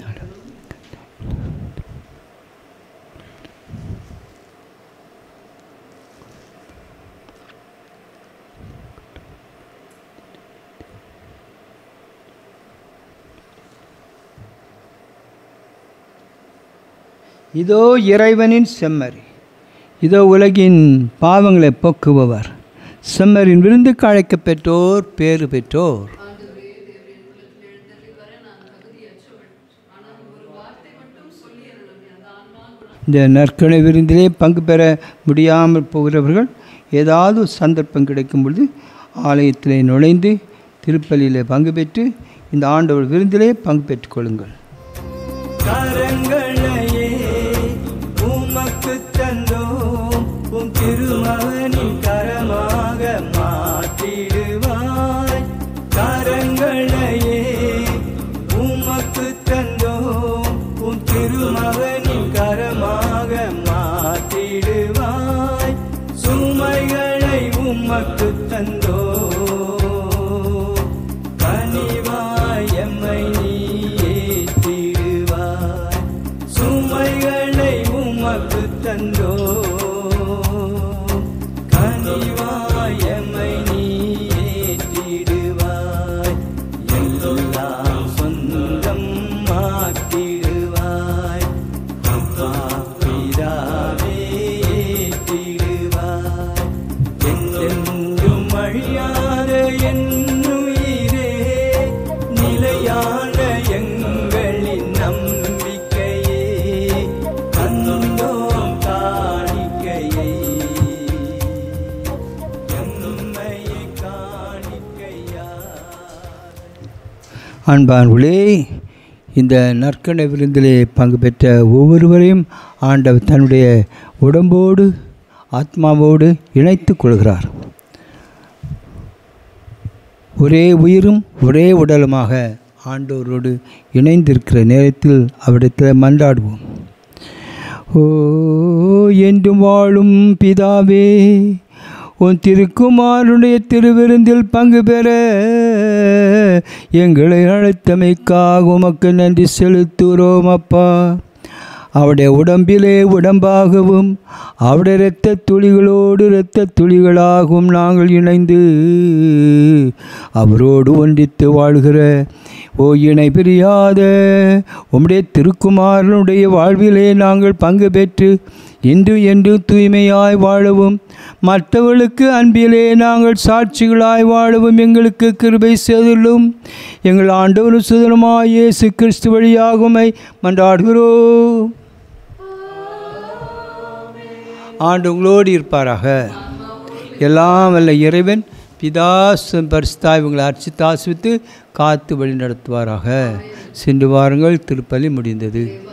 இதோ இறைவனின் செம்மறி, இதோ உலகின் பாவங்களை போக்குபவர். செம்மறின் விருந்துக்கு அழைக்க பெற்றோர் பேறு பெற்றோர். இந்த நற்கணை விருந்திலே பங்கு பெற முடியாமல் போகிறவர்கள் ஏதாவது சந்தர்ப்பம் கிடைக்கும் பொழுது ஆலயத்திலே நுழைந்து திருப்பலியில் பங்கு பெற்று இந்த ஆண்டவர் விருந்திலே பங்கு பெற்றுக் கொள்ளுங்கள். திருமகனின் கரமாக மாற்றிடுவாய். கரங்களையே உமக்கு தந்தோம், உன் திருமகனின் கரமாக மாற்றிடுவாய். சுமைகளை உமக்கு தந்தோ, கனிவாய் எம்மை நீ ஏற்றிடுவாய். சுமைகளை உமக்கு தந்தோ, அன்பானவர்களே, இந்த நற்கணை விருந்திலே பங்கு பெற்ற ஒவ்வொருவரையும் ஆண்டவர் தன்னுடைய உடம்போடு ஆத்மாவோடு இணைத்து கொள்கிறார். ஒரே உயிரும் ஒரே உடலுமாக ஆண்டவரோடு இணைந்திருக்கிற நேரத்தில் அவரிடத்தில் மன்றாடுவோம். ஓ என்றும் வாழும் பிதாவே, உன் திருக்குமாரனுடைய திருவிருந்தில் பங்கு பெற எங்களை அழைத்தமைக்காக உமக்கு நன்றி செலுத்துகிறோம் அப்பா. அவருடைய உடம்பிலே உடம்பாகவும் அவருடைய இரத்த துளிகளோடு இரத்த துளிகளாகவும் நாங்கள் இணைந்து அவரோடு ஒன்றித்து வாழ்கிற ஓ இணை பிரியாத உம்முடைய திருக்குமாரனுடைய வாழ்விலே நாங்கள் பங்கு பெற்று இன்று என்று தூய்மையாய் வாழவும் மற்றவர்களுக்கு அன்பிலே நாங்கள் சாட்சிகளாய் வாழவும் எங்களுக்கு கிருபை செய்துள்ளோம். எங்கள் ஆண்டவர் சுதனமாய் இயேசு கிறிஸ்து வழியாகுமை மன்றாடுகிறோம். ஆண்டு உங்களோடு இருப்பாராக. எல்லாம் வல்ல இறைவன் பிதா பரிசுத்தாய் இவங்களை அர்ச்சித்து ஆசிரித்து காத்து வழி நடத்துவாராக. சென்று வாருங்கள். திருப்பலி முடிந்தது.